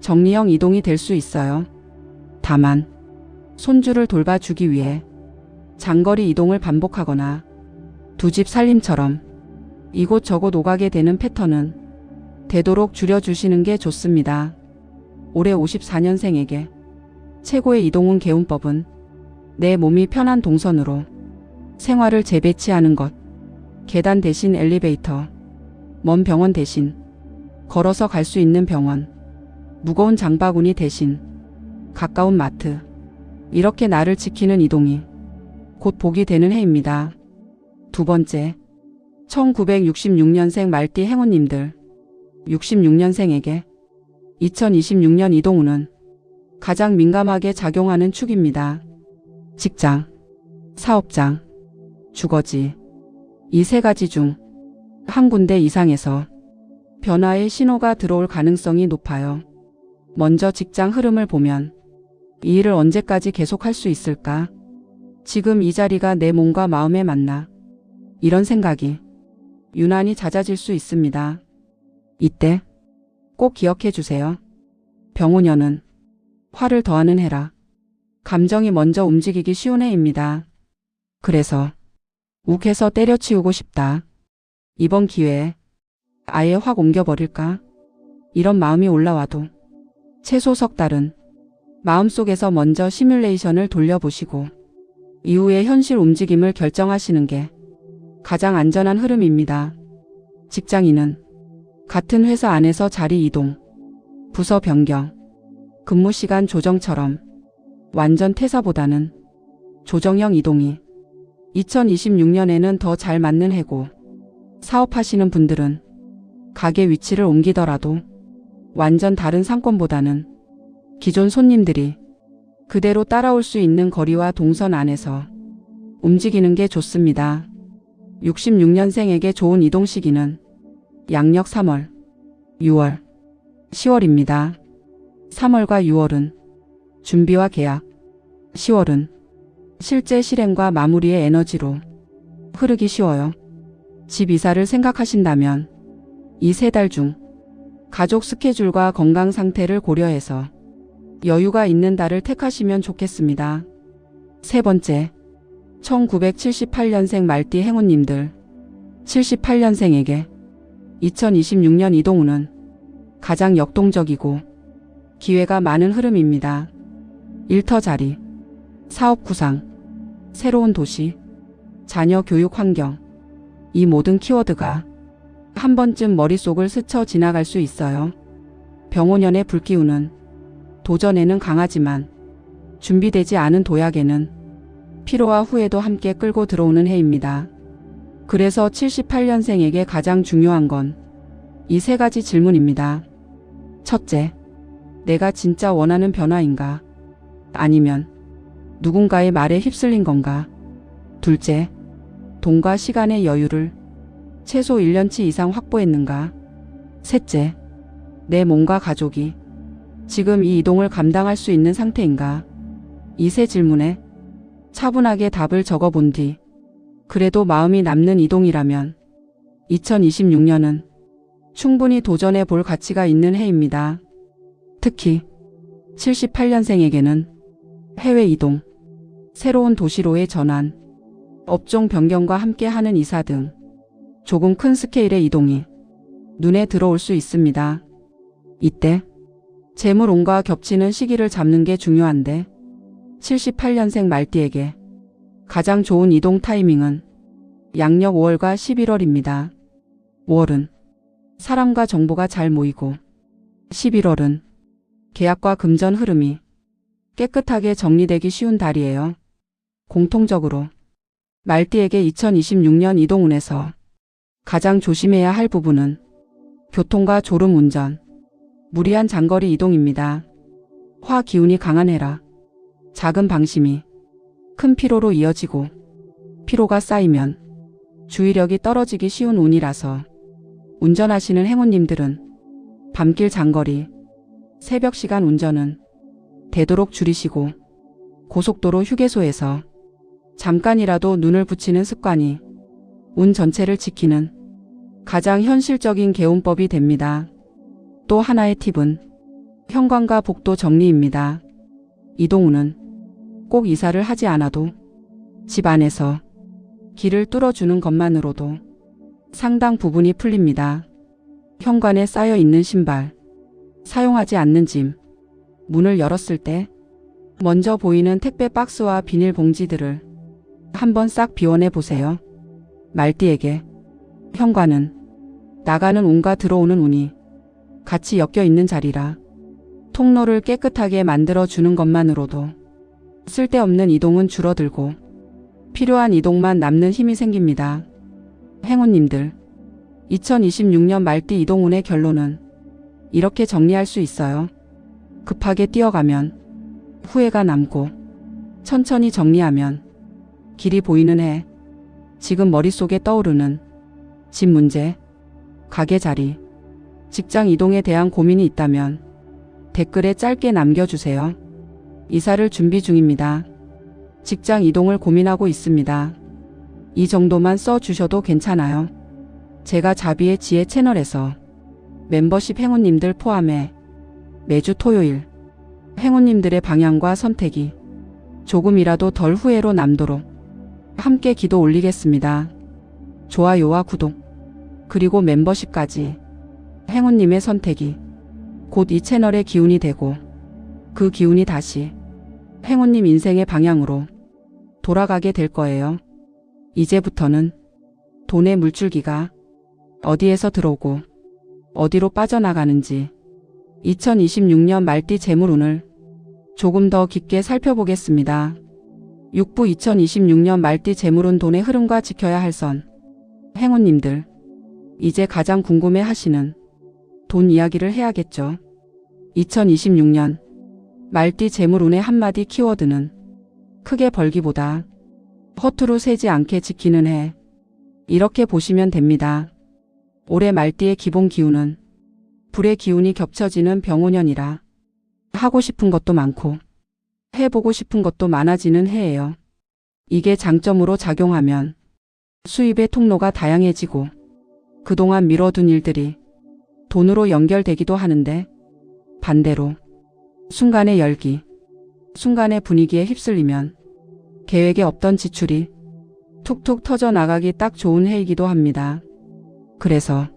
정리형 이동이 될 수 있어요. 다만 손주를 돌봐주기 위해 장거리 이동을 반복하거나 두 집 살림처럼 이곳저곳 오가게 되는 패턴은 되도록 줄여주시는 게 좋습니다. 올해 54년생에게 최고의 이동운 개운법은 내 몸이 편한 동선으로 생활을 재배치하는 것. 계단 대신 엘리베이터, 먼 병원 대신 걸어서 갈 수 있는 병원, 무거운 장바구니 대신 가까운 마트. 이렇게 나를 지키는 이동이 곧 복이 되는 해입니다. 두 번째, 1966년생 말띠 행운님들. 66년생에게 2026년 이동운은 가장 민감하게 작용하는 축입니다. 직장, 사업장, 주거지. 이 세 가지 중 한 군데 이상에서 변화의 신호가 들어올 가능성이 높아요. 먼저 직장 흐름을 보면 이 일을 언제까지 계속할 수 있을까? 지금 이 자리가 내 몸과 마음에 맞나? 이런 생각이 유난히 잦아질 수 있습니다. 이때 꼭 기억해 주세요. 병오년은 화를 더하는 해라. 감정이 먼저 움직이기 쉬운 해입니다. 그래서 욱해서 때려치우고 싶다. 이번 기회에 아예 확 옮겨버릴까? 이런 마음이 올라와도 최소 석 달은 마음속에서 먼저 시뮬레이션을 돌려보시고 이후에 현실 움직임을 결정하시는 게 가장 안전한 흐름입니다. 직장인은 같은 회사 안에서 자리 이동, 부서 변경, 근무 시간 조정처럼 완전 퇴사보다는 조정형 이동이 2026년에는 더 잘 맞는 해고, 사업하시는 분들은 가게 위치를 옮기더라도 완전 다른 상권보다는 기존 손님들이 그대로 따라올 수 있는 거리와 동선 안에서 움직이는 게 좋습니다. 66년생에게 좋은 이동 시기는 양력 3월, 6월, 10월입니다. 3월과 6월은 준비와 계약, 10월은 실제 실행과 마무리의 에너지로 흐르기 쉬워요. 집 이사를 생각하신다면 이 세 달 중 가족 스케줄과 건강 상태를 고려해서 여유가 있는 달을 택하시면 좋겠습니다. 세 번째, 1978년생 말띠 행운님들. 78년생에게 2026년 이동운은 가장 역동적이고 기회가 많은 흐름입니다. 일터 자리, 사업 구상, 새로운 도시, 자녀 교육 환경. 이 모든 키워드가 한 번쯤 머릿속을 스쳐 지나갈 수 있어요. 병오년의 불기운은 도전에는 강하지만 준비되지 않은 도약에는 피로와 후회도 함께 끌고 들어오는 해입니다. 그래서 78년생에게 가장 중요한 건 이 세 가지 질문입니다. 첫째, 내가 진짜 원하는 변화인가? 아니면 누군가의 말에 휩쓸린 건가? 둘째, 돈과 시간의 여유를 최소 1년치 이상 확보했는가? 셋째, 내 몸과 가족이 지금 이 이동을 감당할 수 있는 상태인가? 이 세 질문에 차분하게 답을 적어본 뒤 그래도 마음이 남는 이동이라면 2026년은 충분히 도전해 볼 가치가 있는 해입니다. 특히 78년생에게는 해외 이동, 새로운 도시로의 전환, 업종 변경과 함께하는 이사 등 조금 큰 스케일의 이동이 눈에 들어올 수 있습니다. 이때 재물운과 겹치는 시기를 잡는 게 중요한데 78년생 말띠에게 가장 좋은 이동 타이밍은 양력 5월과 11월입니다. 5월은 사람과 정보가 잘 모이고 11월은 계약과 금전 흐름이 깨끗하게 정리되기 쉬운 달이에요. 공통적으로 말띠에게 2026년 이동운에서 가장 조심해야 할 부분은 교통과 졸음 운전, 무리한 장거리 이동입니다. 화 기운이 강한 해라 작은 방심이 큰 피로로 이어지고 피로가 쌓이면 주의력이 떨어지기 쉬운 운이라서 운전하시는 행운님들은 밤길 장거리, 새벽 시간 운전은 되도록 줄이시고 고속도로 휴게소에서 잠깐이라도 눈을 붙이는 습관이 운 전체를 지키는 가장 현실적인 개운법이 됩니다. 또 하나의 팁은 현관과 복도 정리입니다. 이동운은 꼭 이사를 하지 않아도 집 안에서 길을 뚫어주는 것만으로도 상당 부분이 풀립니다. 현관에 쌓여 있는 신발, 사용하지 않는 짐, 문을 열었을 때 먼저 보이는 택배 박스와 비닐봉지들을 한번 싹 비워내 보세요. 말띠에게 현관은 나가는 운과 들어오는 운이 같이 엮여 있는 자리라 통로를 깨끗하게 만들어 주는 것만으로도 쓸데없는 이동은 줄어들고 필요한 이동만 남는 힘이 생깁니다. 행운님들, 2026년 말띠 이동운의 결론은 이렇게 정리할 수 있어요. 급하게 뛰어가면 후회가 남고 천천히 정리하면 길이 보이는 해. 지금 머릿속에 떠오르는 집 문제, 가게 자리, 직장 이동에 대한 고민이 있다면 댓글에 짧게 남겨주세요. 이사를 준비 중입니다. 직장 이동을 고민하고 있습니다. 이 정도만 써주셔도 괜찮아요. 제가 자비의 지혜 채널에서 멤버십 행운님들 포함해 매주 토요일 행운님들의 방향과 선택이 조금이라도 덜 후회로 남도록 함께 기도 올리겠습니다. 좋아요와 구독, 그리고 멤버십까지 행운님의 선택이 곧 이 채널의 기운이 되고 그 기운이 다시 행운님 인생의 방향으로 돌아가게 될 거예요. 이제부터는 돈의 물줄기가 어디에서 들어오고 어디로 빠져나가는지 2026년 말띠 재물운을 조금 더 깊게 살펴보겠습니다. 6부 2026년 말띠 재물운 돈의 흐름과 지켜야 할 선. 행운님들, 이제 가장 궁금해 하시는 돈 이야기를 해야겠죠. 2026년 말띠 재물운의 한마디 키워드는 크게 벌기보다 허투루 새지 않게 지키는 해. 이렇게 보시면 됩니다. 올해 말띠의 기본 기운은 불의 기운이 겹쳐지는 병오년이라 하고 싶은 것도 많고 해보고 싶은 것도 많아지는 해예요. 이게 장점으로 작용하면 수입의 통로가 다양해지고 그동안 미뤄둔 일들이 돈으로 연결되기도 하는데 반대로 순간의 열기, 순간의 분위기에 휩쓸리면 계획에 없던 지출이 툭툭 터져 나가기 딱 좋은 해이기도 합니다. 그래서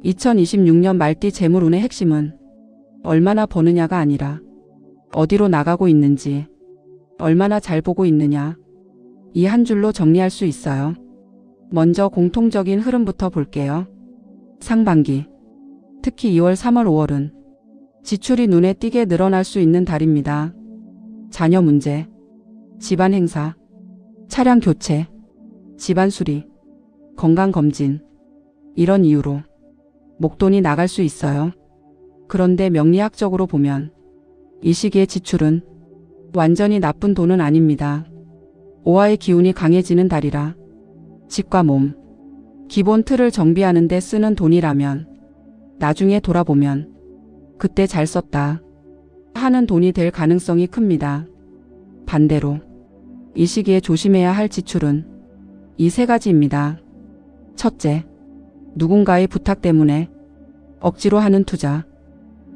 2026년 말띠 재물운의 핵심은 얼마나 버느냐가 아니라 어디로 나가고 있는지, 얼마나 잘 보고 있느냐, 이 한 줄로 정리할 수 있어요. 먼저 공통적인 흐름부터 볼게요. 상반기, 특히 2월, 3월, 5월은 지출이 눈에 띄게 늘어날 수 있는 달입니다. 자녀 문제, 집안 행사, 차량 교체, 집안 수리, 건강검진, 이런 이유로 목돈이 나갈 수 있어요. 그런데 명리학적으로 보면 이 시기의 지출은 완전히 나쁜 돈은 아닙니다. 오화의 기운이 강해지는 달이라 집과 몸, 기본 틀을 정비하는 데 쓰는 돈이라면 나중에 돌아보면 그때 잘 썼다 하는 돈이 될 가능성이 큽니다. 반대로 이 시기에 조심해야 할 지출은 이 세 가지입니다. 첫째, 누군가의 부탁 때문에 억지로 하는 투자.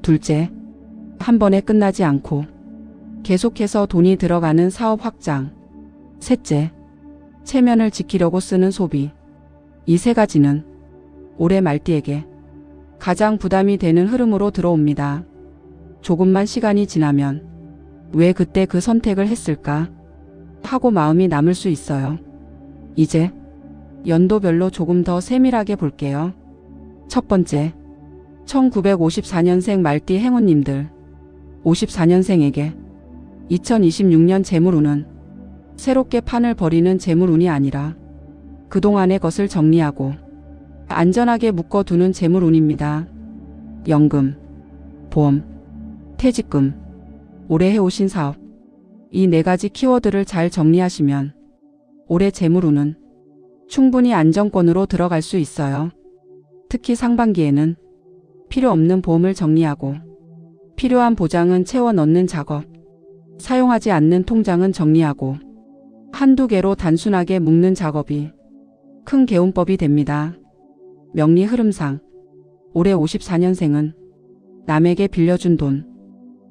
둘째, 한 번에 끝나지 않고 계속해서 돈이 들어가는 사업 확장. 셋째, 체면을 지키려고 쓰는 소비. 이 세 가지는 올해 말띠에게 가장 부담이 되는 흐름으로 들어옵니다. 조금만 시간이 지나면 왜 그때 그 선택을 했을까 하고 마음이 남을 수 있어요. 이제 연도별로 조금 더 세밀하게 볼게요. 첫 번째, 1954년생 말띠 행운님들. 54년생에게 2026년 재물운은 새롭게 판을 벌이는 재물운이 아니라 그동안의 것을 정리하고 안전하게 묶어두는 재물운입니다. 연금, 보험, 퇴직금, 올해 해오신 사업, 이 네 가지 키워드를 잘 정리하시면 올해 재물운은 충분히 안정권으로 들어갈 수 있어요. 특히 상반기에는 필요 없는 보험을 정리하고 필요한 보장은 채워 넣는 작업, 사용하지 않는 통장은 정리하고 한두 개로 단순하게 묶는 작업이 큰 개운법이 됩니다. 명리 흐름상 올해 54년생은 남에게 빌려준 돈,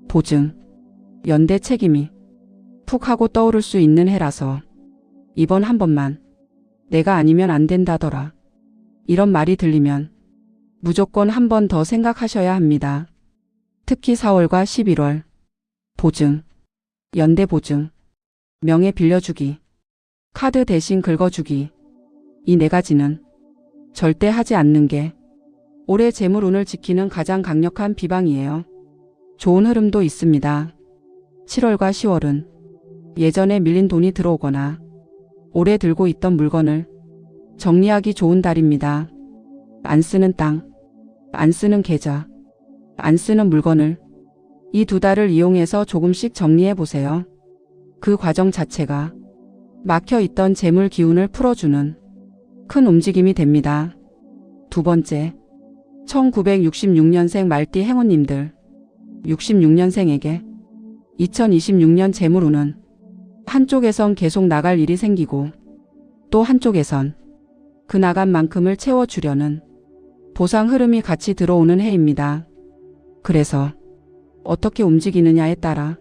보증, 연대 책임이 푹 하고 떠오를 수 있는 해라서 이번 한 번만 내가 아니면 안 된다더라, 이런 말이 들리면 무조건 한 번 더 생각하셔야 합니다. 특히 4월과 11월, 보증, 연대 보증, 명예 빌려주기, 카드 대신 긁어주기, 이 네 가지는 절대 하지 않는 게 올해 재물운을 지키는 가장 강력한 비방이에요. 좋은 흐름도 있습니다. 7월과 10월은 예전에 밀린 돈이 들어오거나 오래 들고 있던 물건을 정리하기 좋은 달입니다. 안 쓰는 땅, 안 쓰는 계좌, 안 쓰는 물건을 이 두 달을 이용해서 조금씩 정리해 보세요. 그 과정 자체가 막혀 있던 재물 기운을 풀어주는 큰 움직임이 됩니다. 두 번째, 1966년생 말띠 행운님들. 66년생에게 2026년 재물운은 한쪽에선 계속 나갈 일이 생기고 또 한쪽에선 그 나간 만큼을 채워주려는 보상 흐름이 같이 들어오는 해입니다. 그래서 어떻게 움직이느냐에 따라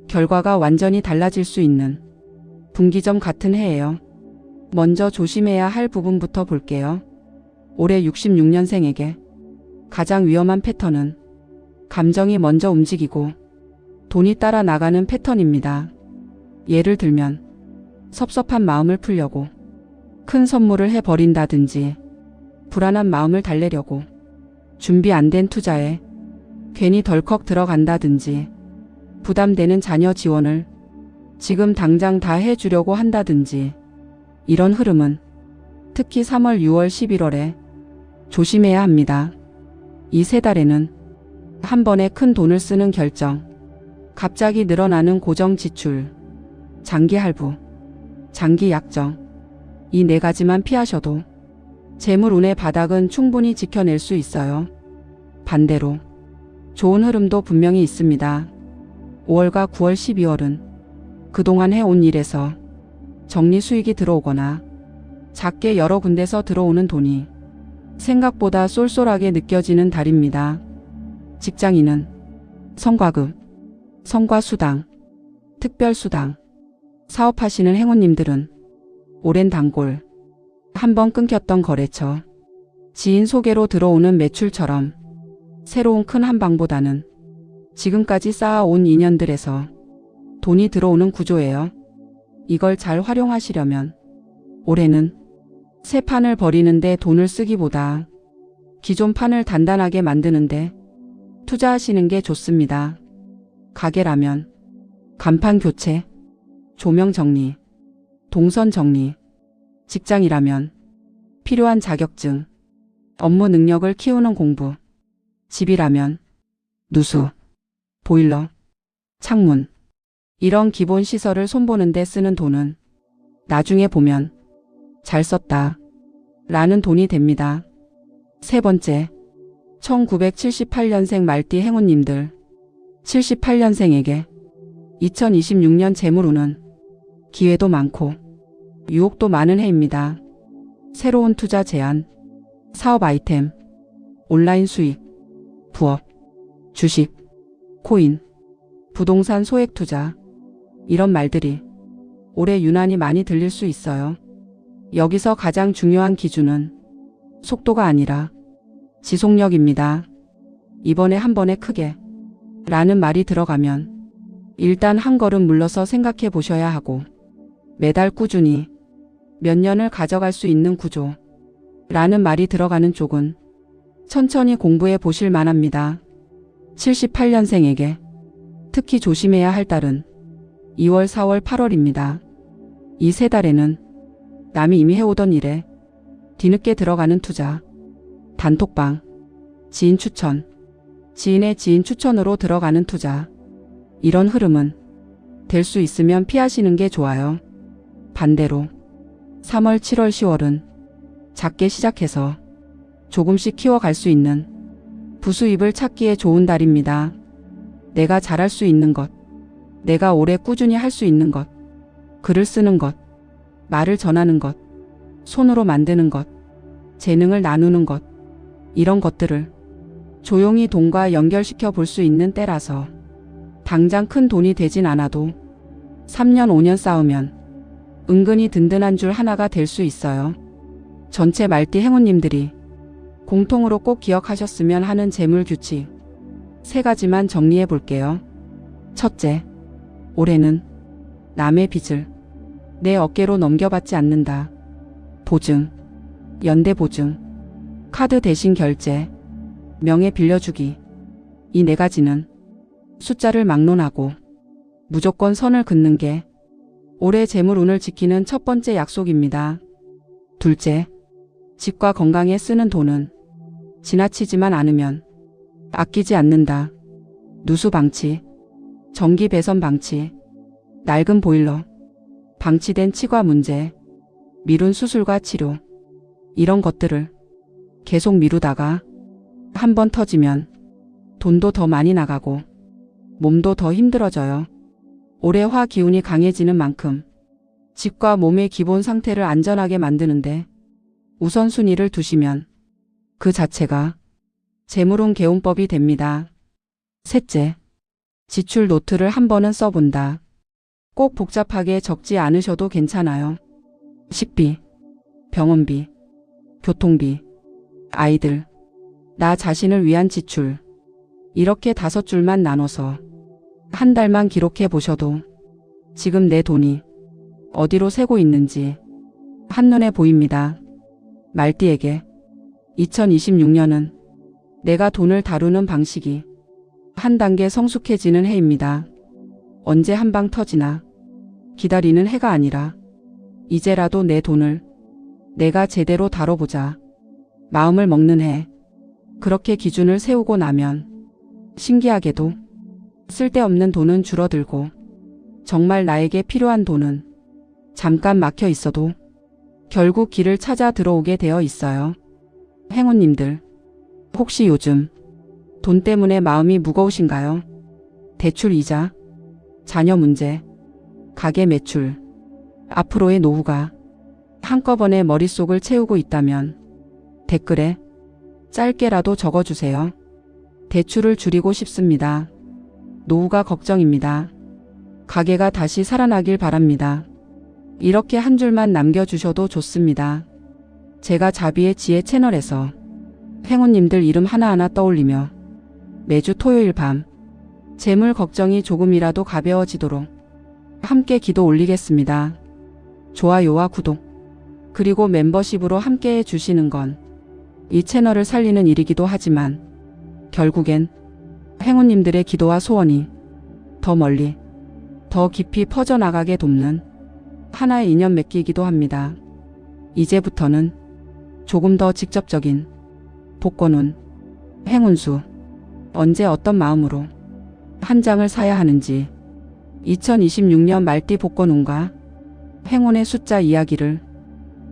결과가 완전히 달라질 수 있는 분기점 같은 해예요. 먼저 조심해야 할 부분부터 볼게요. 올해 66년생에게 가장 위험한 패턴은 감정이 먼저 움직이고 돈이 따라 나가는 패턴입니다. 예를 들면 섭섭한 마음을 풀려고 큰 선물을 해버린다든지, 불안한 마음을 달래려고 준비 안 된 투자에 괜히 덜컥 들어간다든지, 부담되는 자녀 지원을 지금 당장 다 해주려고 한다든지, 이런 흐름은 특히 3월, 6월, 11월에 조심해야 합니다. 이 세 달에는 한 번에 큰 돈을 쓰는 결정, 갑자기 늘어나는 고정 지출, 장기 할부, 장기 약정, 이 네 가지만 피하셔도 재물운의 바닥은 충분히 지켜낼 수 있어요. 반대로 좋은 흐름도 분명히 있습니다. 5월과 9월, 12월은 그동안 해온 일에서 정리 수익이 들어오거나 작게 여러 군데서 들어오는 돈이 생각보다 쏠쏠하게 느껴지는 달입니다. 직장인은 성과급, 성과수당, 특별수당, 사업하시는 행운님들은 오랜 단골, 한번 끊겼던 거래처, 지인 소개로 들어오는 매출처럼 새로운 큰 한 방보다는 지금까지 쌓아온 인연들에서 돈이 들어오는 구조예요. 이걸 잘 활용하시려면 올해는 새 판을 버리는데 돈을 쓰기보다 기존 판을 단단하게 만드는데 투자하시는 게 좋습니다. 가게라면 간판 교체, 조명 정리, 동선 정리, 직장이라면 필요한 자격증, 업무 능력을 키우는 공부, 집이라면 누수, 보일러, 창문, 이런 기본 시설을 손보는 데 쓰는 돈은 나중에 보면 잘 썼다 라는 돈이 됩니다. 세 번째, 1978년생 말띠 행운님들, 78년생에게 2026년 재물운은 기회도 많고 유혹도 많은 해입니다. 새로운 투자 제안, 사업 아이템, 온라인 수익, 부업, 주식, 코인, 부동산 소액 투자, 이런 말들이 올해 유난히 많이 들릴 수 있어요. 여기서 가장 중요한 기준은 속도가 아니라 지속력입니다. 이번에 한 번에 크게 라는 말이 들어가면 일단 한 걸음 물러서 생각해 보셔야 하고, 매달 꾸준히 몇 년을 가져갈 수 있는 구조 라는 말이 들어가는 쪽은 천천히 공부해 보실 만합니다. 78년생에게 특히 조심해야 할 달은 2월, 4월, 8월입니다. 이 세 달에는 남이 이미 해오던 일에 뒤늦게 들어가는 투자, 단톡방, 지인 추천, 지인의 지인 추천으로 들어가는 투자, 이런 흐름은 될 수 있으면 피하시는 게 좋아요. 반대로 3월, 7월, 10월은 작게 시작해서 조금씩 키워갈 수 있는 부수입을 찾기에 좋은 달입니다. 내가 잘할 수 있는 것, 내가 오래 꾸준히 할 수 있는 것, 글을 쓰는 것, 말을 전하는 것, 손으로 만드는 것, 재능을 나누는 것, 이런 것들을 조용히 돈과 연결시켜 볼 수 있는 때라서 당장 큰 돈이 되진 않아도 3년 5년 쌓으면 은근히 든든한 줄 하나가 될 수 있어요. 전체 말띠 행운님들이 공통으로 꼭 기억하셨으면 하는 재물 규칙 3가지만 정리해 볼게요. 첫째, 올해는 남의 빚을 내 어깨로 넘겨받지 않는다. 보증, 연대 보증, 카드 대신 결제, 명예 빌려주기, 이 4가지는 숫자를 막론하고 무조건 선을 긋는 게 올해 재물운을 지키는 첫 번째 약속입니다. 둘째, 집과 건강에 쓰는 돈은 지나치지만 않으면 아끼지 않는다. 누수 방치, 전기 배선 방치, 낡은 보일러, 방치된 치과 문제, 미룬 수술과 치료, 이런 것들을 계속 미루다가 한 번 터지면 돈도 더 많이 나가고 몸도 더 힘들어져요. 올해 화 기운이 강해지는 만큼 집과 몸의 기본 상태를 안전하게 만드는데 우선순위를 두시면 그 자체가 재물운 개운법이 됩니다. 셋째, 지출 노트를 한 번은 써본다. 꼭 복잡하게 적지 않으셔도 괜찮아요. 식비, 병원비, 교통비, 아이들, 나 자신을 위한 지출, 이렇게 5줄만 나눠서 한 달만 기록해 보셔도 지금 내 돈이 어디로 새고 있는지 한눈에 보입니다. 말띠에게 2026년은 내가 돈을 다루는 방식이 한 단계 성숙해지는 해입니다. 언제 한 방 터지나 기다리는 해가 아니라 이제라도 내 돈을 내가 제대로 다뤄보자 마음을 먹는 해. 그렇게 기준을 세우고 나면 신기하게도 쓸데없는 돈은 줄어들고 정말 나에게 필요한 돈은 잠깐 막혀 있어도 결국 길을 찾아 들어오게 되어 있어요. 행운님들, 혹시 요즘 돈 때문에 마음이 무거우신가요? 대출 이자, 자녀 문제, 가게 매출, 앞으로의 노후가 한꺼번에 머릿속을 채우고 있다면 댓글에 짧게라도 적어주세요. 대출을 줄이고 싶습니다. 노후가 걱정입니다. 가게가 다시 살아나길 바랍니다. 이렇게 한 줄만 남겨주셔도 좋습니다. 제가 자비의 지혜 채널에서 행운님들 이름 하나하나 떠올리며 매주 토요일 밤 재물 걱정이 조금이라도 가벼워지도록 함께 기도 올리겠습니다. 좋아요와 구독, 그리고 멤버십으로 함께 해주시는 건 이 채널을 살리는 일이기도 하지만 결국엔 행운님들의 기도와 소원이 더 멀리, 더 깊이 퍼져나가게 돕는 하나의 인연 맺기이기도 합니다. 이제부터는 조금 더 직접적인 복권운, 행운수, 언제 어떤 마음으로 한 장을 사야 하는지 2026년 말띠 복권운과 행운의 숫자 이야기를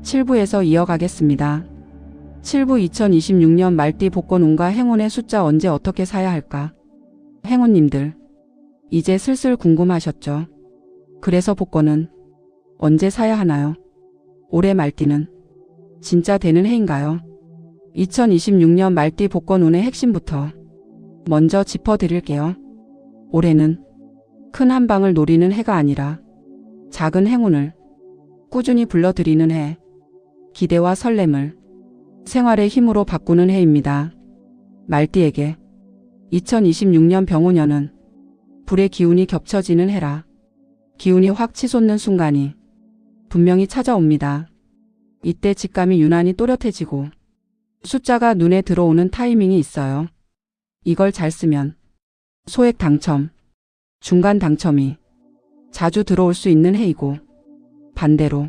7부에서 이어가겠습니다. 7부 2026년 말띠 복권운과 행운의 숫자 언제 어떻게 사야 할까? 행운님들, 이제 슬슬 궁금하셨죠? 그래서 복권은 언제 사야 하나요? 올해 말띠는 진짜 되는 해인가요? 2026년 말띠 복권운의 핵심부터 먼저 짚어드릴게요. 올해는 큰 한 방을 노리는 해가 아니라 작은 행운을 꾸준히 불러들이는 해, 기대와 설렘을 생활의 힘으로 바꾸는 해입니다. 말띠에게 2026년 병오년은 불의 기운이 겹쳐지는 해라 기운이 확 치솟는 순간이 분명히 찾아옵니다. 이때 직감이 유난히 또렷해지고 숫자가 눈에 들어오는 타이밍이 있어요. 이걸 잘 쓰면 소액 당첨, 중간 당첨이 자주 들어올 수 있는 해이고, 반대로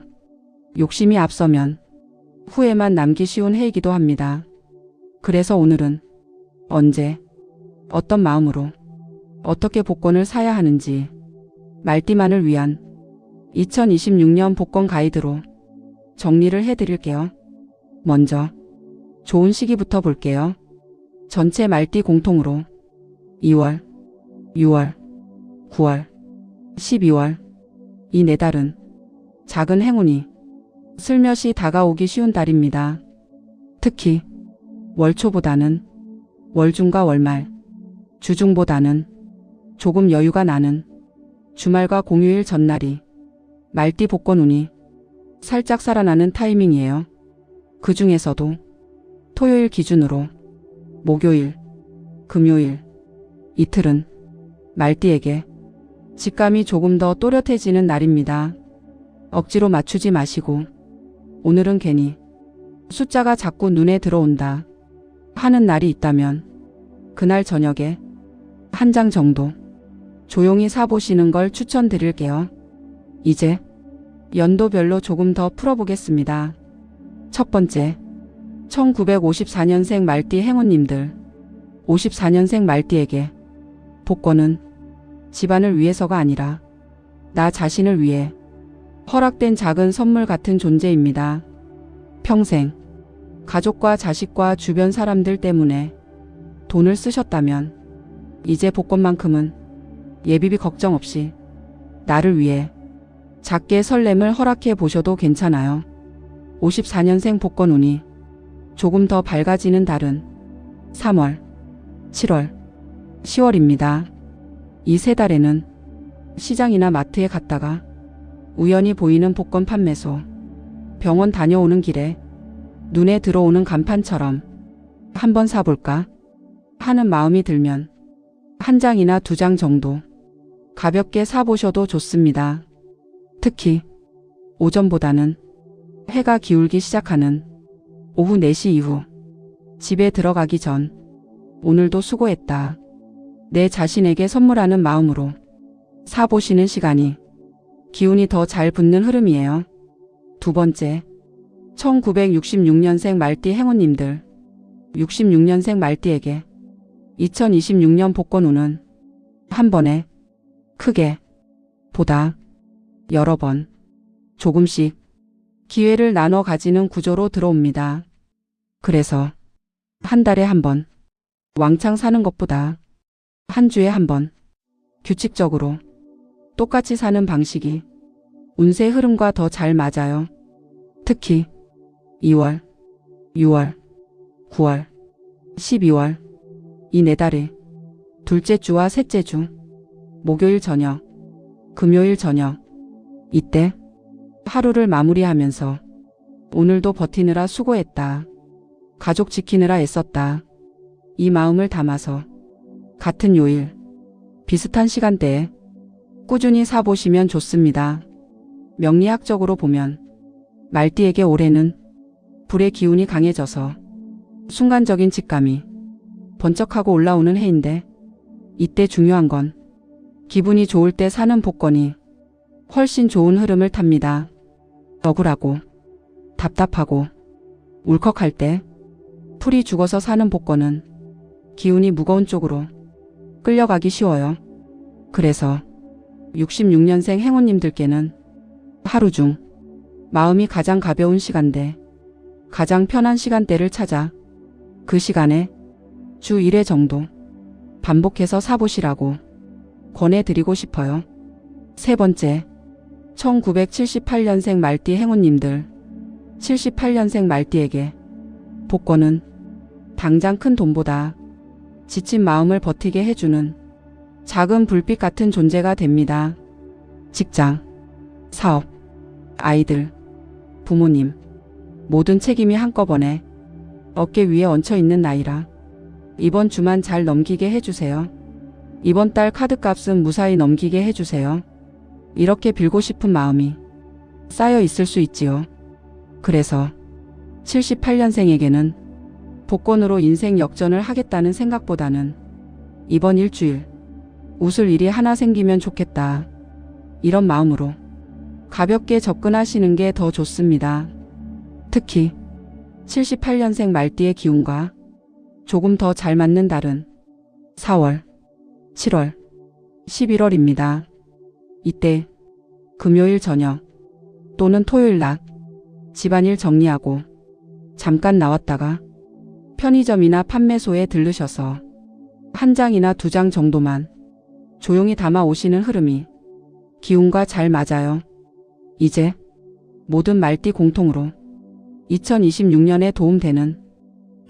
욕심이 앞서면 후회만 남기 쉬운 해이기도 합니다. 그래서 오늘은 언제, 어떤 마음으로, 어떻게 복권을 사야 하는지 말띠만을 위한 2026년 복권 가이드로 정리를 해드릴게요. 먼저 좋은 시기부터 볼게요. 전체 말띠 공통으로 2월, 6월, 9월, 12월 이 4달은 작은 행운이 슬며시 다가오기 쉬운 달입니다. 특히 월초보다는 월중과 월말, 주중보다는 조금 여유가 나는 주말과 공휴일 전날이 말띠 복권운이 살짝 살아나는 타이밍이에요. 그 중에서도 토요일 기준으로 목요일, 금요일 이틀은 말띠에게 직감이 조금 더 또렷해지는 날입니다. 억지로 맞추지 마시고 오늘은 괜히 숫자가 자꾸 눈에 들어온다 하는 날이 있다면 그날 저녁에 한 장 정도 조용히 사보시는 걸 추천드릴게요. 이제 연도별로 조금 더 풀어보겠습니다. 첫 번째, 1954년생 말띠 행운님들. 54년생 말띠에게 복권은 집안을 위해서가 아니라 나 자신을 위해 허락된 작은 선물 같은 존재입니다. 평생 가족과 자식과 주변 사람들 때문에 돈을 쓰셨다면 이제 복권만큼은 예비비 걱정 없이 나를 위해 작게 설렘을 허락해 보셔도 괜찮아요. 54년생 복권운이 조금 더 밝아지는 달은 3월, 7월, 10월입니다. 이 3달에는 시장이나 마트에 갔다가 우연히 보이는 복권 판매소, 병원 다녀오는 길에 눈에 들어오는 간판처럼 한번 사볼까 하는 마음이 들면 한 장이나 2장 정도 가볍게 사보셔도 좋습니다. 특히 오전보다는 해가 기울기 시작하는 오후 4시 이후 집에 들어가기 전 오늘도 수고했다. 내 자신에게 선물하는 마음으로 사보시는 시간이 기운이 더 잘 붙는 흐름이에요. 두 번째, 1966년생 말띠 행운님들. 66년생 말띠에게 2026년 복권운은 한 번에 크게 보다 여러 번 조금씩 기회를 나눠 가지는 구조로 들어옵니다. 그래서 한 달에 한 번 왕창 사는 것보다 한 주에 한 번 규칙적으로 똑같이 사는 방식이 운세 흐름과 더 잘 맞아요. 특히 2월, 6월, 9월, 12월 이 4달이 둘째 주와 셋째 주, 목요일 저녁, 금요일 저녁 이때 하루를 마무리하면서 오늘도 버티느라 수고했다. 가족 지키느라 애썼다. 이 마음을 담아서 같은 요일, 비슷한 시간대에 꾸준히 사보시면 좋습니다. 명리학적으로 보면 말띠에게 올해는 불의 기운이 강해져서 순간적인 직감이 번쩍하고 올라오는 해인데, 이때 중요한 건 기분이 좋을 때 사는 복권이 훨씬 좋은 흐름을 탑니다. 억울하고 답답하고 울컥할 때 풀이 죽어서 사는 복권은 기운이 무거운 쪽으로 끌려가기 쉬워요. 그래서 66년생 행운님들께는 하루 중 마음이 가장 가벼운 시간대, 가장 편한 시간대를 찾아 그 시간에 주 1회 정도 반복해서 사보시라고 권해드리고 싶어요. 세 번째, 1978년생 말띠 행운님들. 78년생 말띠에게 복권은 당장 큰 돈보다 지친 마음을 버티게 해주는 작은 불빛 같은 존재가 됩니다. 직장, 사업, 아이들, 부모님, 모든 책임이 한꺼번에 어깨 위에 얹혀있는 나이라 이번 주만 잘 넘기게 해주세요. 이번 달 카드값은 무사히 넘기게 해주세요. 이렇게 빌고 싶은 마음이 쌓여 있을 수 있지요. 그래서 78년생에게는 복권으로 인생 역전을 하겠다는 생각보다는 이번 일주일 웃을 일이 하나 생기면 좋겠다, 이런 마음으로 가볍게 접근하시는 게 더 좋습니다. 특히 78년생 말띠의 기운과 조금 더 잘 맞는 달은 4월, 7월, 11월입니다. 이때 금요일 저녁 또는 토요일 낮 집안일 정리하고 잠깐 나왔다가 편의점이나 판매소에 들르셔서 한 장이나 두 장 정도만 조용히 담아 오시는 흐름이 기운과 잘 맞아요. 이제 모든 말띠 공통으로 2026년에 도움되는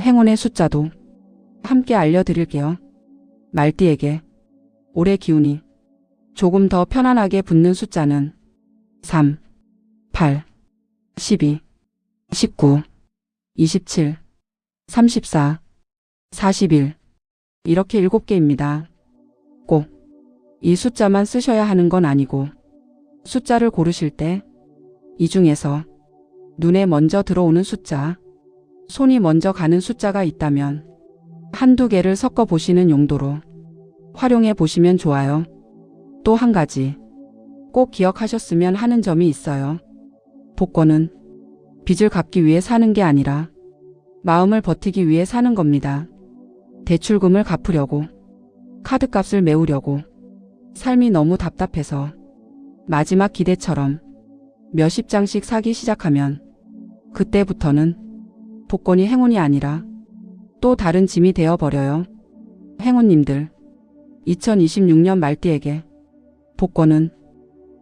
행운의 숫자도 함께 알려드릴게요. 말띠에게 올해 기운이 조금 더 편안하게 붙는 숫자는 3, 8, 12, 19, 27, 34, 41 이렇게 7개입니다. 꼭 이 숫자만 쓰셔야 하는 건 아니고 숫자를 고르실 때 이 중에서 눈에 먼저 들어오는 숫자, 손이 먼저 가는 숫자가 있다면 한두 개를 섞어 보시는 용도로 활용해 보시면 좋아요. 또 한 가지 꼭 기억하셨으면 하는 점이 있어요. 복권은 빚을 갚기 위해 사는 게 아니라 마음을 버티기 위해 사는 겁니다. 대출금을 갚으려고, 카드값을 메우려고 삶이 너무 답답해서 마지막 기대처럼 몇십 장씩 사기 시작하면 그때부터는 복권이 행운이 아니라 또 다른 짐이 되어버려요. 행운님들, 2026년 말띠에게 복권은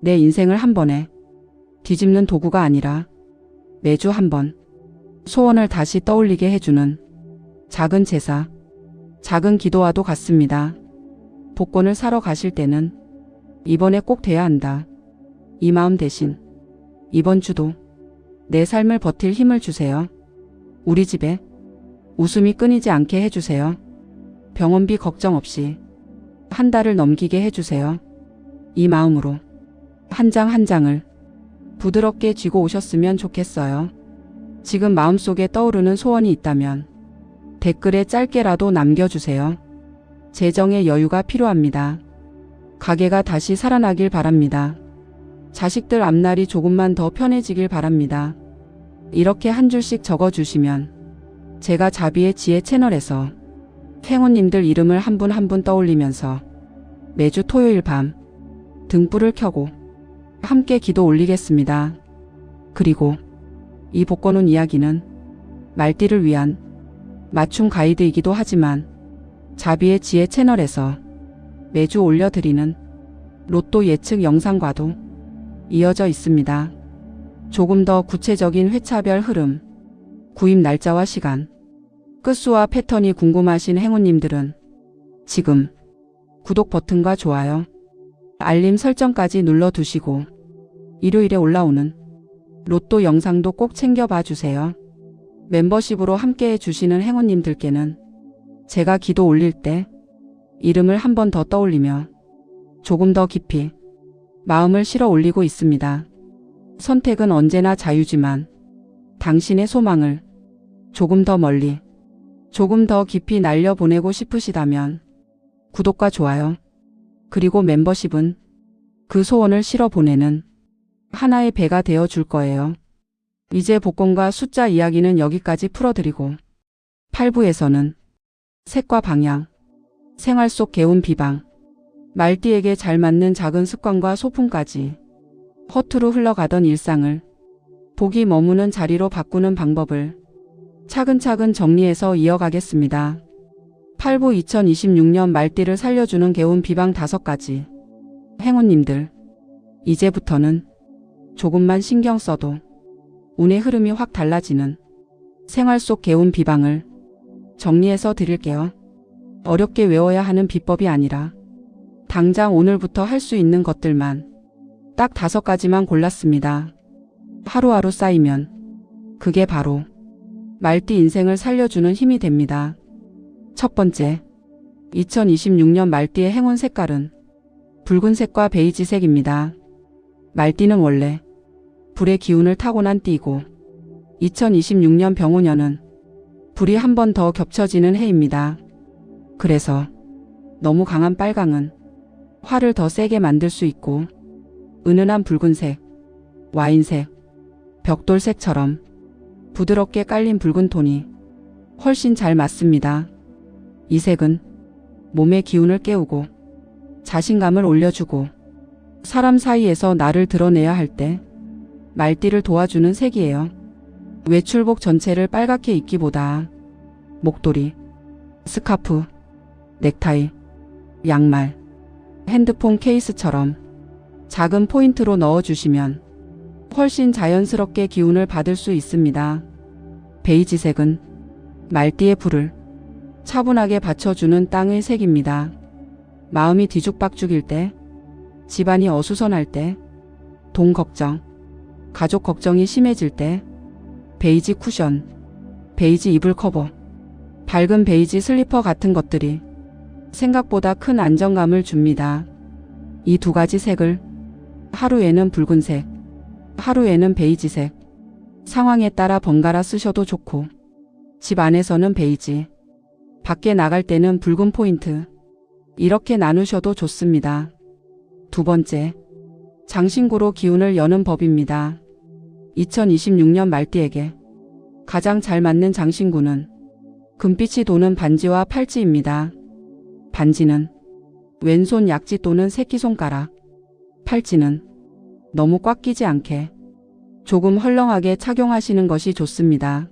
내 인생을 한 번에 뒤집는 도구가 아니라 매주 한 번 소원을 다시 떠올리게 해주는 작은 제사, 작은 기도와도 같습니다. 복권을 사러 가실 때는 이번에 꼭 돼야 한다, 이 마음 대신 이번 주도 내 삶을 버틸 힘을 주세요. 우리 집에 웃음이 끊이지 않게 해주세요. 병원비 걱정 없이 한 달을 넘기게 해주세요. 이 마음으로 한 장 한 장을 부드럽게 쥐고 오셨으면 좋겠어요. 지금 마음속에 떠오르는 소원이 있다면 댓글에 짧게라도 남겨주세요. 재정의 여유가 필요합니다. 가게가 다시 살아나길 바랍니다. 자식들 앞날이 조금만 더 편해지길 바랍니다. 이렇게 한 줄씩 적어주시면 제가 자비의 지혜 채널에서 행운님들 이름을 한 분 한 분 떠올리면서 매주 토요일 밤 등불을 켜고 함께 기도 올리겠습니다. 그리고 이 복권운 이야기는 말띠를 위한 맞춤 가이드이기도 하지만 자비의 지혜 채널에서 매주 올려드리는 로또 예측 영상과도 이어져 있습니다. 조금 더 구체적인 회차별 흐름, 구입 날짜와 시간, 끝수와 패턴이 궁금하신 행운님들은 지금 구독 버튼과 좋아요, 알림 설정까지 눌러두시고 일요일에 올라오는 로또 영상도 꼭 챙겨봐 주세요. 멤버십으로 함께해 주시는 행운님들께는 제가 기도 올릴 때 이름을 한 번 더 떠올리며 조금 더 깊이 마음을 실어 올리고 있습니다. 선택은 언제나 자유지만 당신의 소망을 조금 더 멀리, 조금 더 깊이 날려보내고 싶으시다면 구독과 좋아요, 그리고 멤버십은 그 소원을 실어 보내는 하나의 배가 되어 줄 거예요. 이제 복권과 숫자 이야기는 여기까지 풀어드리고 8부에서는 색과 방향, 생활 속 개운 비방, 말띠에게 잘 맞는 작은 습관과 소품까지 허투루 흘러가던 일상을 복이 머무는 자리로 바꾸는 방법을 차근차근 정리해서 이어가겠습니다. 8부 2026년 말띠를 살려주는 개운 비방 5가지. 행운님들, 이제부터는 조금만 신경 써도 운의 흐름이 확 달라지는 생활 속 개운 비방을 정리해서 드릴게요. 어렵게 외워야 하는 비법이 아니라 당장 오늘부터 할 수 있는 것들만 딱 5가지만 골랐습니다. 하루하루 쌓이면 그게 바로 말띠 인생을 살려주는 힘이 됩니다. 첫 번째, 2026년 말띠의 행운 색깔은 붉은색과 베이지색입니다. 말띠는 원래 불의 기운을 타고난 띠고 2026년 병오년은 불이 한 번 더 겹쳐지는 해입니다. 그래서 너무 강한 빨강은 화를 더 세게 만들 수 있고 은은한 붉은색, 와인색, 벽돌색처럼 부드럽게 깔린 붉은 톤이 훨씬 잘 맞습니다. 이 색은 몸의 기운을 깨우고 자신감을 올려주고 사람 사이에서 나를 드러내야 할 때 말띠를 도와주는 색이에요. 외출복 전체를 빨갛게 입기보다 목도리, 스카프, 넥타이, 양말, 핸드폰 케이스처럼 작은 포인트로 넣어주시면 훨씬 자연스럽게 기운을 받을 수 있습니다. 베이지색은 말띠의 불을 차분하게 받쳐주는 땅의 색입니다. 마음이 뒤죽박죽일 때, 집안이 어수선할 때, 돈 걱정, 가족 걱정이 심해질 때, 베이지 쿠션, 베이지 이불 커버, 밝은 베이지 슬리퍼 같은 것들이 생각보다 큰 안정감을 줍니다. 이 2가지 색을 하루에는 붉은색, 하루에는 베이지색, 상황에 따라 번갈아 쓰셔도 좋고 집 안에서는 베이지, 밖에 나갈 때는 붉은 포인트, 이렇게 나누셔도 좋습니다. 두 번째, 장신구로 기운을 여는 법입니다. 2026년 말띠에게 가장 잘 맞는 장신구는 금빛이 도는 반지와 팔찌입니다. 반지는 왼손 약지 또는 새끼손가락, 팔찌는 너무 꽉 끼지 않게 조금 헐렁하게 착용하시는 것이 좋습니다.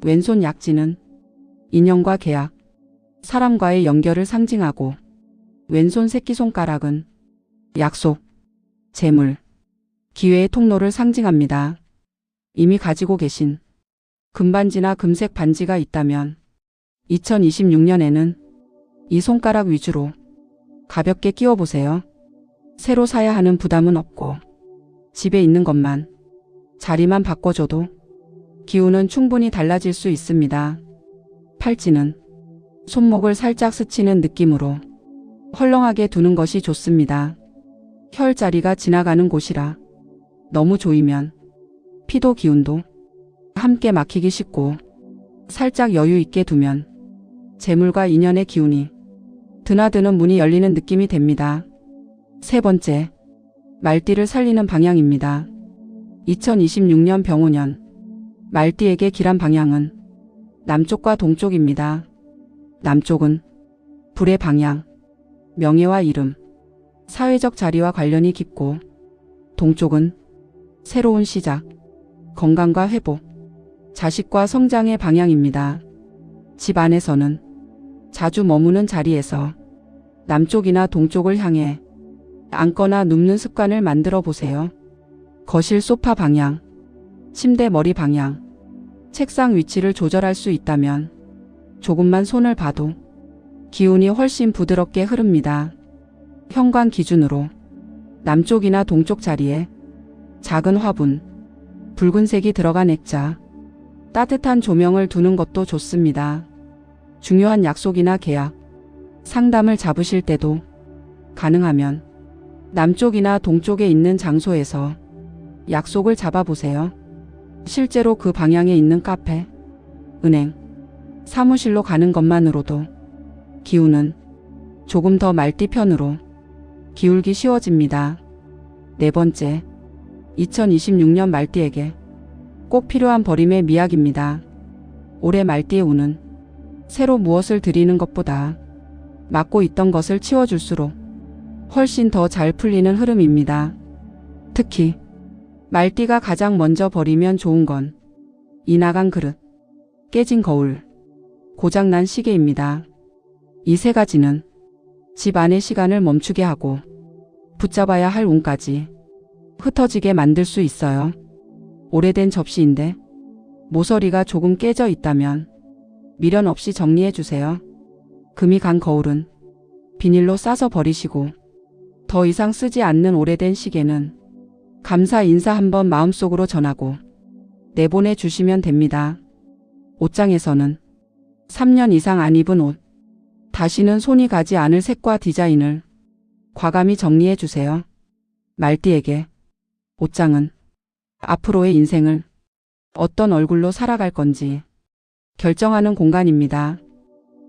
왼손 약지는 인연과 계약, 사람과의 연결을 상징하고 왼손 새끼손가락은 약속, 재물, 기회의 통로를 상징합니다. 이미 가지고 계신 금반지나 금색 반지가 있다면 2026년에는 이 손가락 위주로 가볍게 끼워보세요. 새로 사야 하는 부담은 없고 집에 있는 것만, 자리만 바꿔줘도 기운은 충분히 달라질 수 있습니다. 팔찌는 손목을 살짝 스치는 느낌으로 헐렁하게 두는 것이 좋습니다. 혈자리가 지나가는 곳이라 너무 조이면 피도 기운도 함께 막히기 쉽고 살짝 여유 있게 두면 재물과 인연의 기운이 드나드는 문이 열리는 느낌이 됩니다. 세 번째, 말띠를 살리는 방향입니다. 2026년 병오년, 말띠에게 길한 방향은 남쪽과 동쪽입니다. 남쪽은 불의 방향, 명예와 이름, 사회적 자리와 관련이 깊고 동쪽은 새로운 시작, 건강과 회복, 자식과 성장의 방향입니다. 집 안에서는 자주 머무는 자리에서 남쪽이나 동쪽을 향해 앉거나 눕는 습관을 만들어 보세요. 거실 소파 방향, 침대 머리 방향, 책상 위치를 조절할 수 있다면 조금만 손을 봐도 기운이 훨씬 부드럽게 흐릅니다. 현관 기준으로 남쪽이나 동쪽 자리에 작은 화분, 붉은색이 들어간 액자, 따뜻한 조명을 두는 것도 좋습니다. 중요한 약속이나 계약, 상담을 잡으실 때도 가능하면 남쪽이나 동쪽에 있는 장소에서 약속을 잡아보세요. 실제로 그 방향에 있는 카페, 은행, 사무실로 가는 것만으로도 기운은 조금 더 말띠 편으로 기울기 쉬워집니다. 네 번째, 2026년 말띠에게 꼭 필요한 버림의 미학입니다. 올해 말띠의 운은 새로 무엇을 드리는 것보다 맡고 있던 것을 치워줄수록 훨씬 더 잘 풀리는 흐름입니다. 특히 말띠가 가장 먼저 버리면 좋은 건 이 나간 그릇, 깨진 거울, 고장난 시계입니다. 이 세 가지는 집 안의 시간을 멈추게 하고 붙잡아야 할 운까지 흩어지게 만들 수 있어요. 오래된 접시인데 모서리가 조금 깨져 있다면 미련 없이 정리해 주세요. 금이 간 거울은 비닐로 싸서 버리시고 더 이상 쓰지 않는 오래된 시계는 감사 인사 한번 마음속으로 전하고 내보내 주시면 됩니다. 옷장에서는 3년 이상 안 입은 옷, 다시는 손이 가지 않을 색과 디자인을 과감히 정리해 주세요. 말띠에게 옷장은 앞으로의 인생을 어떤 얼굴로 살아갈 건지 결정하는 공간입니다.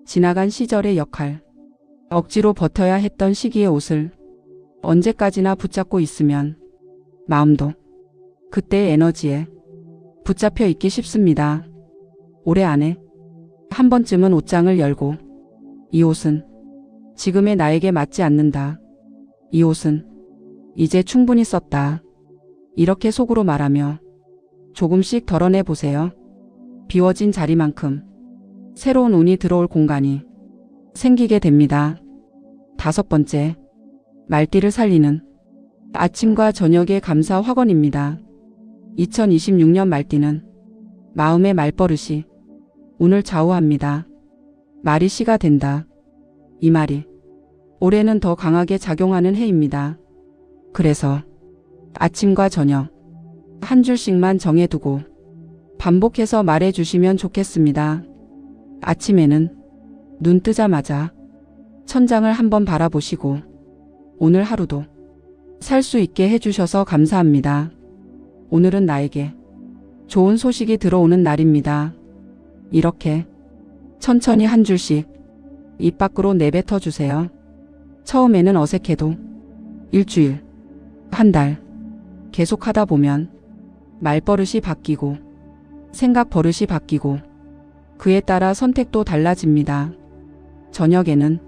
지나간 시절의 역할, 억지로 버텨야 했던 시기의 옷을 언제까지나 붙잡고 있으면 마음도 그때의 에너지에 붙잡혀 있기 쉽습니다. 올해 안에 한 번쯤은 옷장을 열고 이 옷은 지금의 나에게 맞지 않는다. 이 옷은 이제 충분히 썼다. 이렇게 속으로 말하며 조금씩 덜어내 보세요. 비워진 자리만큼 새로운 운이 들어올 공간이 생기게 됩니다. 다섯 번째, 말띠를 살리는 아침과 저녁의 감사 확언입니다. 2026년 말띠는 마음의 말버릇이 운을 좌우합니다. 말이 씨가 된다. 이 말이 올해는 더 강하게 작용하는 해입니다. 그래서 아침과 저녁 한 줄씩만 정해두고 반복해서 말해주시면 좋겠습니다. 아침에는 눈 뜨자마자 천장을 한번 바라보시고 오늘 하루도 살 수 있게 해주셔서 감사합니다. 오늘은 나에게 좋은 소식이 들어오는 날입니다. 이렇게 천천히 한 줄씩 입 밖으로 내뱉어 주세요. 처음에는 어색해도 일주일, 한 달 계속하다 보면 말버릇이 바뀌고 생각 버릇이 바뀌고 그에 따라 선택도 달라집니다. 저녁에는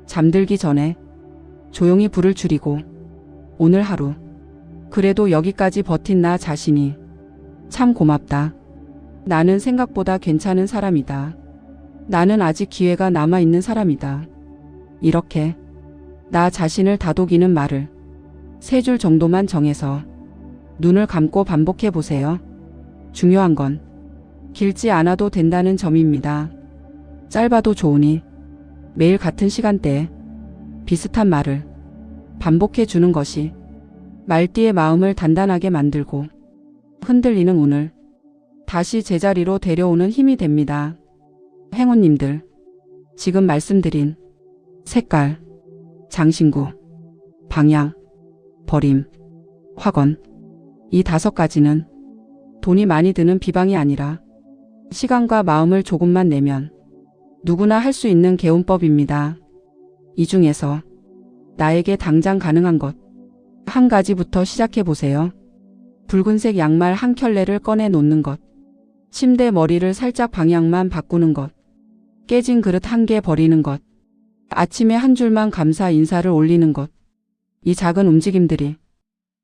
잠들기 전에 조용히 불을 줄이고 오늘 하루 그래도 여기까지 버틴 나 자신이 참 고맙다. 나는 생각보다 괜찮은 사람이다. 나는 아직 기회가 남아있는 사람이다. 이렇게 나 자신을 다독이는 말을 3줄 정도만 정해서 눈을 감고 반복해 보세요. 중요한 건 길지 않아도 된다는 점입니다. 짧아도 좋으니 매일 같은 시간대에 비슷한 말을 반복해 주는 것이 말띠의 마음을 단단하게 만들고 흔들리는 운을 다시 제자리로 데려오는 힘이 됩니다. 행운님들, 지금 말씀드린 색깔, 장신구, 방향, 버림, 확언, 이 5가지는 돈이 많이 드는 비방이 아니라 시간과 마음을 조금만 내면 누구나 할 수 있는 개운법입니다. 이 중에서 나에게 당장 가능한 것 한 가지부터 시작해 보세요. 붉은색 양말 한 켤레를 꺼내 놓는 것, 침대 머리를 살짝 방향만 바꾸는 것, 깨진 그릇 1개 버리는 것, 아침에 한 줄만 감사 인사를 올리는 것. 이 작은 움직임들이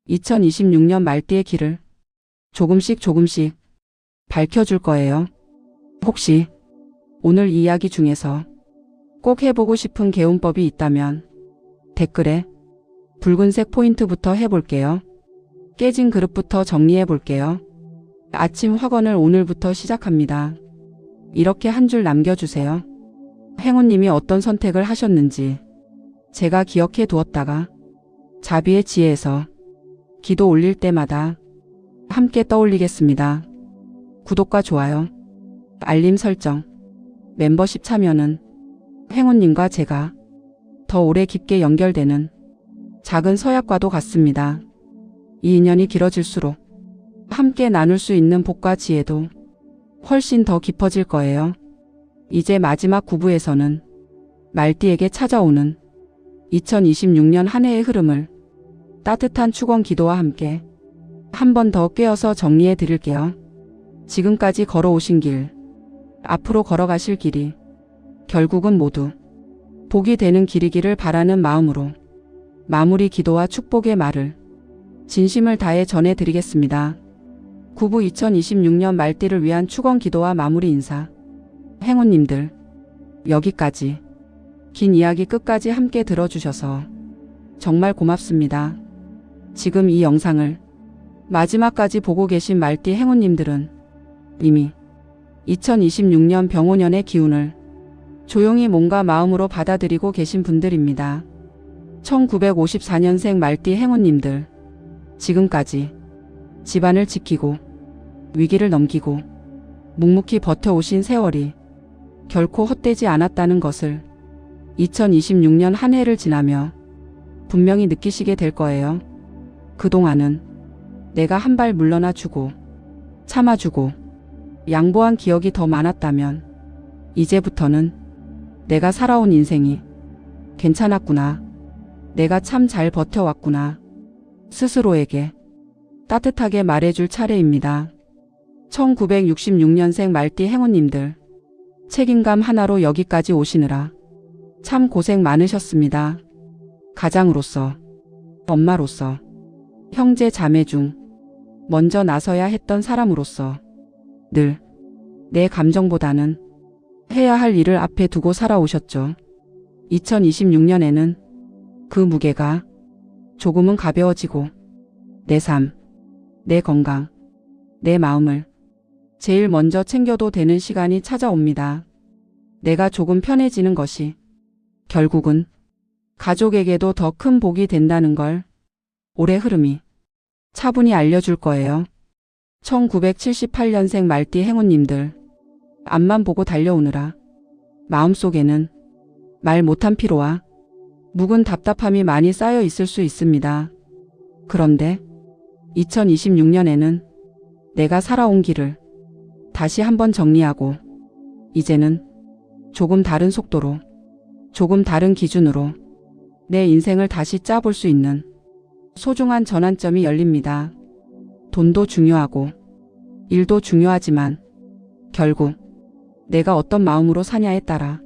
2026년 말띠의 길을 조금씩 밝혀줄 거예요. 혹시 오늘 이야기 중에서 꼭 해보고 싶은 개운법이 있다면 댓글에 붉은색 포인트부터 해볼게요. 깨진 그릇부터 정리해볼게요. 아침 확언을 오늘부터 시작합니다. 이렇게 한 줄 남겨주세요. 행운님이 어떤 선택을 하셨는지 제가 기억해 두었다가 자비의 지혜에서 기도 올릴 때마다 함께 떠올리겠습니다. 구독과 좋아요, 알림 설정, 멤버십 참여는 행운님과 제가 더 오래 깊게 연결되는 작은 서약과도 같습니다. 이 인연이 길어질수록 함께 나눌 수 있는 복과 지혜도 훨씬 더 깊어질 거예요. 이제 마지막 구부에서는 말띠에게 찾아오는 2026년 한 해의 흐름을 따뜻한 축원 기도와 함께 한 번 더 꿰어서 정리해 드릴게요. 지금까지 걸어오신 길, 앞으로 걸어가실 길이 결국은 모두 복이 되는 길이기를 바라는 마음으로 마무리 기도와 축복의 말을 진심을 다해 전해드리겠습니다. 구부 2026년 말띠를 위한 축원 기도와 마무리 인사. 행운님들, 여기까지 긴 이야기 끝까지 함께 들어주셔서 정말 고맙습니다. 지금 이 영상을 마지막까지 보고 계신 말띠 행운님들은 이미 2026년 병오년의 기운을 조용히 몸과 마음으로 받아들이고 계신 분들입니다. 1954년생 말띠 행운님들, 지금까지 집안을 지키고 위기를 넘기고 묵묵히 버텨오신 세월이 결코 헛되지 않았다는 것을 2026년 한 해를 지나며 분명히 느끼시게 될 거예요. 그동안은 내가 한 발 물러나 주고 참아주고 양보한 기억이 더 많았다면 이제부터는 내가 살아온 인생이 괜찮았구나. 내가 참 잘 버텨왔구나. 스스로에게 따뜻하게 말해줄 차례입니다. 1966년생 말띠 행운님들, 책임감 하나로 여기까지 오시느라 참 고생 많으셨습니다. 가장으로서, 엄마로서, 형제 자매 중 먼저 나서야 했던 사람으로서 늘 내 감정보다는 해야 할 일을 앞에 두고 살아오셨죠. 2026년에는 그 무게가 조금은 가벼워지고 내 삶, 내 건강, 내 마음을 제일 먼저 챙겨도 되는 시간이 찾아옵니다. 내가 조금 편해지는 것이 결국은 가족에게도 더 큰 복이 된다는 걸 올해 흐름이 차분히 알려줄 거예요. 1978년생 말띠 행운님들, 앞만 보고 달려오느라 마음속에는 말 못한 피로와 묵은 답답함이 많이 쌓여 있을 수 있습니다. 그런데 2026년에는 내가 살아온 길을 다시 한번 정리하고 이제는 조금 다른 속도로, 조금 다른 기준으로 내 인생을 다시 짜볼 수 있는 소중한 전환점이 열립니다. 돈도 중요하고 일도 중요하지만 결국 내가 어떤 마음으로 사냐에 따라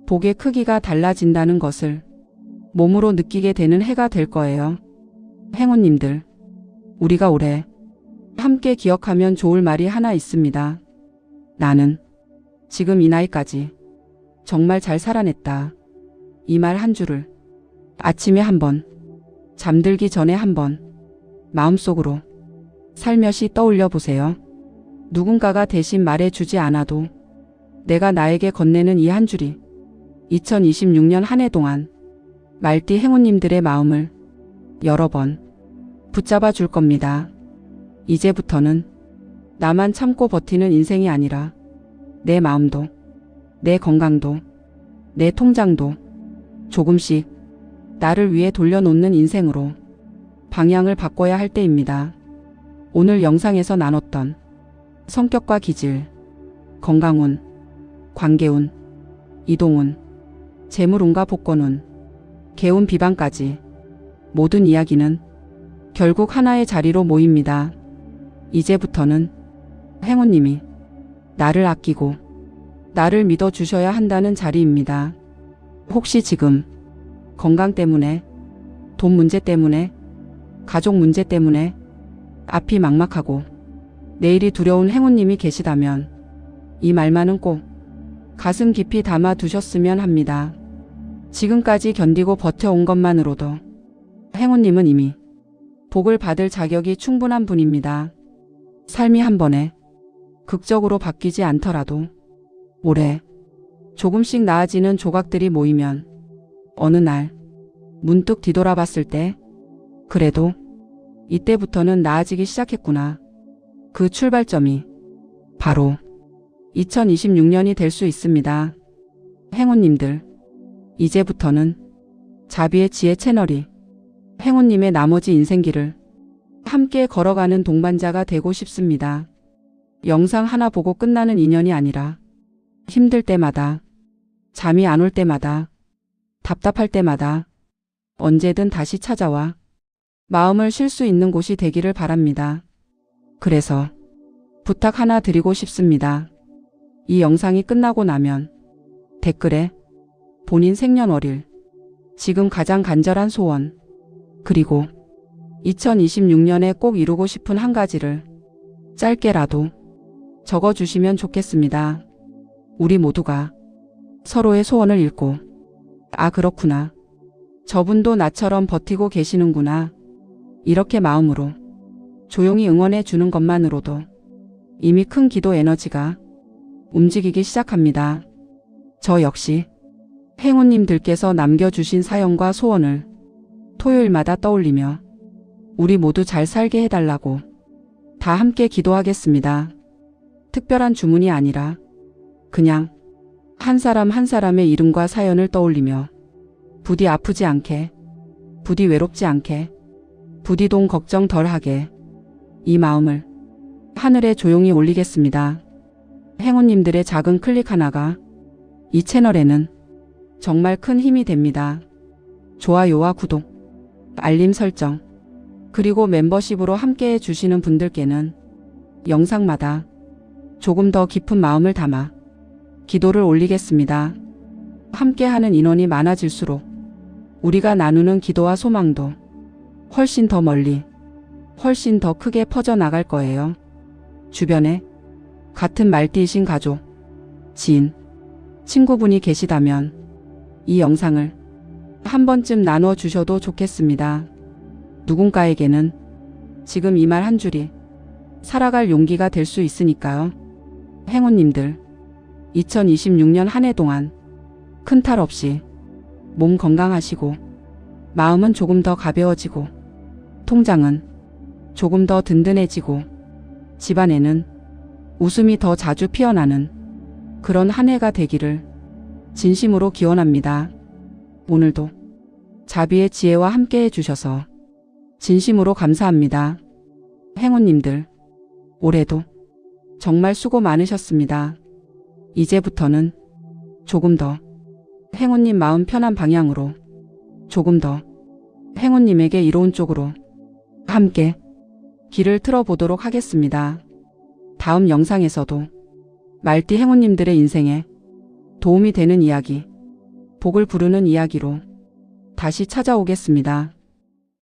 복의 크기가 달라진다는 것을 몸으로 느끼게 되는 해가 될 거예요. 행운님들, 우리가 올해 함께 기억하면 좋을 말이 하나 있습니다. 나는 지금 이 나이까지 정말 잘 살아냈다. 이 말 한 줄을 아침에 한 번, 잠들기 전에 한 번 마음속으로 살며시 떠올려 보세요. 누군가가 대신 말해주지 않아도 내가 나에게 건네는 이 한 줄이 2026년 한 해 동안 말띠 행운님들의 마음을 여러 번 붙잡아 줄 겁니다. 이제부터는 나만 참고 버티는 인생이 아니라 내 마음도, 내 건강도, 내 통장도 조금씩 나를 위해 돌려놓는 인생으로 방향을 바꿔야 할 때입니다. 오늘 영상에서 나눴던 성격과 기질, 건강운, 관계운, 이동운, 재물운과 복권운, 개운 비방까지 모든 이야기는 결국 하나의 자리로 모입니다. 이제부터는 행운님이 나를 아끼고 나를 믿어주셔야 한다는 자리입니다. 혹시 지금 건강 때문에, 돈 문제 때문에, 가족 문제 때문에 앞이 막막하고 내일이 두려운 행운님이 계시다면 이 말만은 꼭 가슴 깊이 담아 두셨으면 합니다. 지금까지 견디고 버텨온 것만으로도 행운님은 이미 복을 받을 자격이 충분한 분입니다. 삶이 한 번에 극적으로 바뀌지 않더라도 올해 조금씩 나아지는 조각들이 모이면 어느 날 문득 뒤돌아봤을 때 그래도 이때부터는 나아지기 시작했구나. 그 출발점이 바로 2026년이 될 수 있습니다. 행운님들, 이제부터는 자비의 지혜 채널이 행운님의 나머지 인생길을 함께 걸어가는 동반자가 되고 싶습니다. 영상 하나 보고 끝나는 인연이 아니라 힘들 때마다, 잠이 안 올 때마다, 답답할 때마다 언제든 다시 찾아와 마음을 쉴 수 있는 곳이 되기를 바랍니다. 그래서 부탁 하나 드리고 싶습니다. 이 영상이 끝나고 나면 댓글에 본인 생년월일, 지금 가장 간절한 소원, 그리고 2026년에 꼭 이루고 싶은 한 가지를 짧게라도 적어주시면 좋겠습니다. 우리 모두가 서로의 소원을 읽고, 아, 그렇구나. 저분도 나처럼 버티고 계시는구나. 이렇게 마음으로 조용히 응원해 주는 것만으로도 이미 큰 기도 에너지가 움직이기 시작합니다. 저 역시 행운님들께서 남겨주신 사연과 소원을 토요일마다 떠올리며 우리 모두 잘 살게 해달라고 다 함께 기도하겠습니다. 특별한 주문이 아니라 그냥 한 사람 한 사람의 이름과 사연을 떠올리며 부디 아프지 않게, 부디 외롭지 않게, 부디 돈 걱정 덜하게 이 마음을 하늘에 조용히 올리겠습니다. 행운님들의 작은 클릭 하나가 이 채널에는 정말 큰 힘이 됩니다. 좋아요와 구독, 알림 설정, 그리고 멤버십으로 함께해 주시는 분들께는 영상마다 조금 더 깊은 마음을 담아 기도를 올리겠습니다. 함께하는 인원이 많아질수록 우리가 나누는 기도와 소망도 훨씬 더 멀리, 훨씬 더 크게 퍼져나갈 거예요. 주변에 같은 말띠이신 가족, 지인, 친구분이 계시다면 이 영상을 한 번쯤 나눠 주셔도 좋겠습니다. 누군가에게는 지금 이 말 한 줄이 살아갈 용기가 될 수 있으니까요. 행운님들, 2026년 한 해 동안 큰 탈 없이 몸 건강하시고 마음은 조금 더 가벼워지고 통장은 조금 더 든든해지고 집안에는 웃음이 더 자주 피어나는 그런 한 해가 되기를 진심으로 기원합니다. 오늘도 자비의 지혜와 함께 해주셔서 진심으로 감사합니다. 행운님들, 올해도 정말 수고 많으셨습니다. 이제부터는 조금 더 행운님 마음 편한 방향으로, 조금 더 행운님에게 이로운 쪽으로 함께 길을 틀어보도록 하겠습니다. 다음 영상에서도 말띠 행운님들의 인생에 도움이 되는 이야기, 복을 부르는 이야기로 다시 찾아오겠습니다.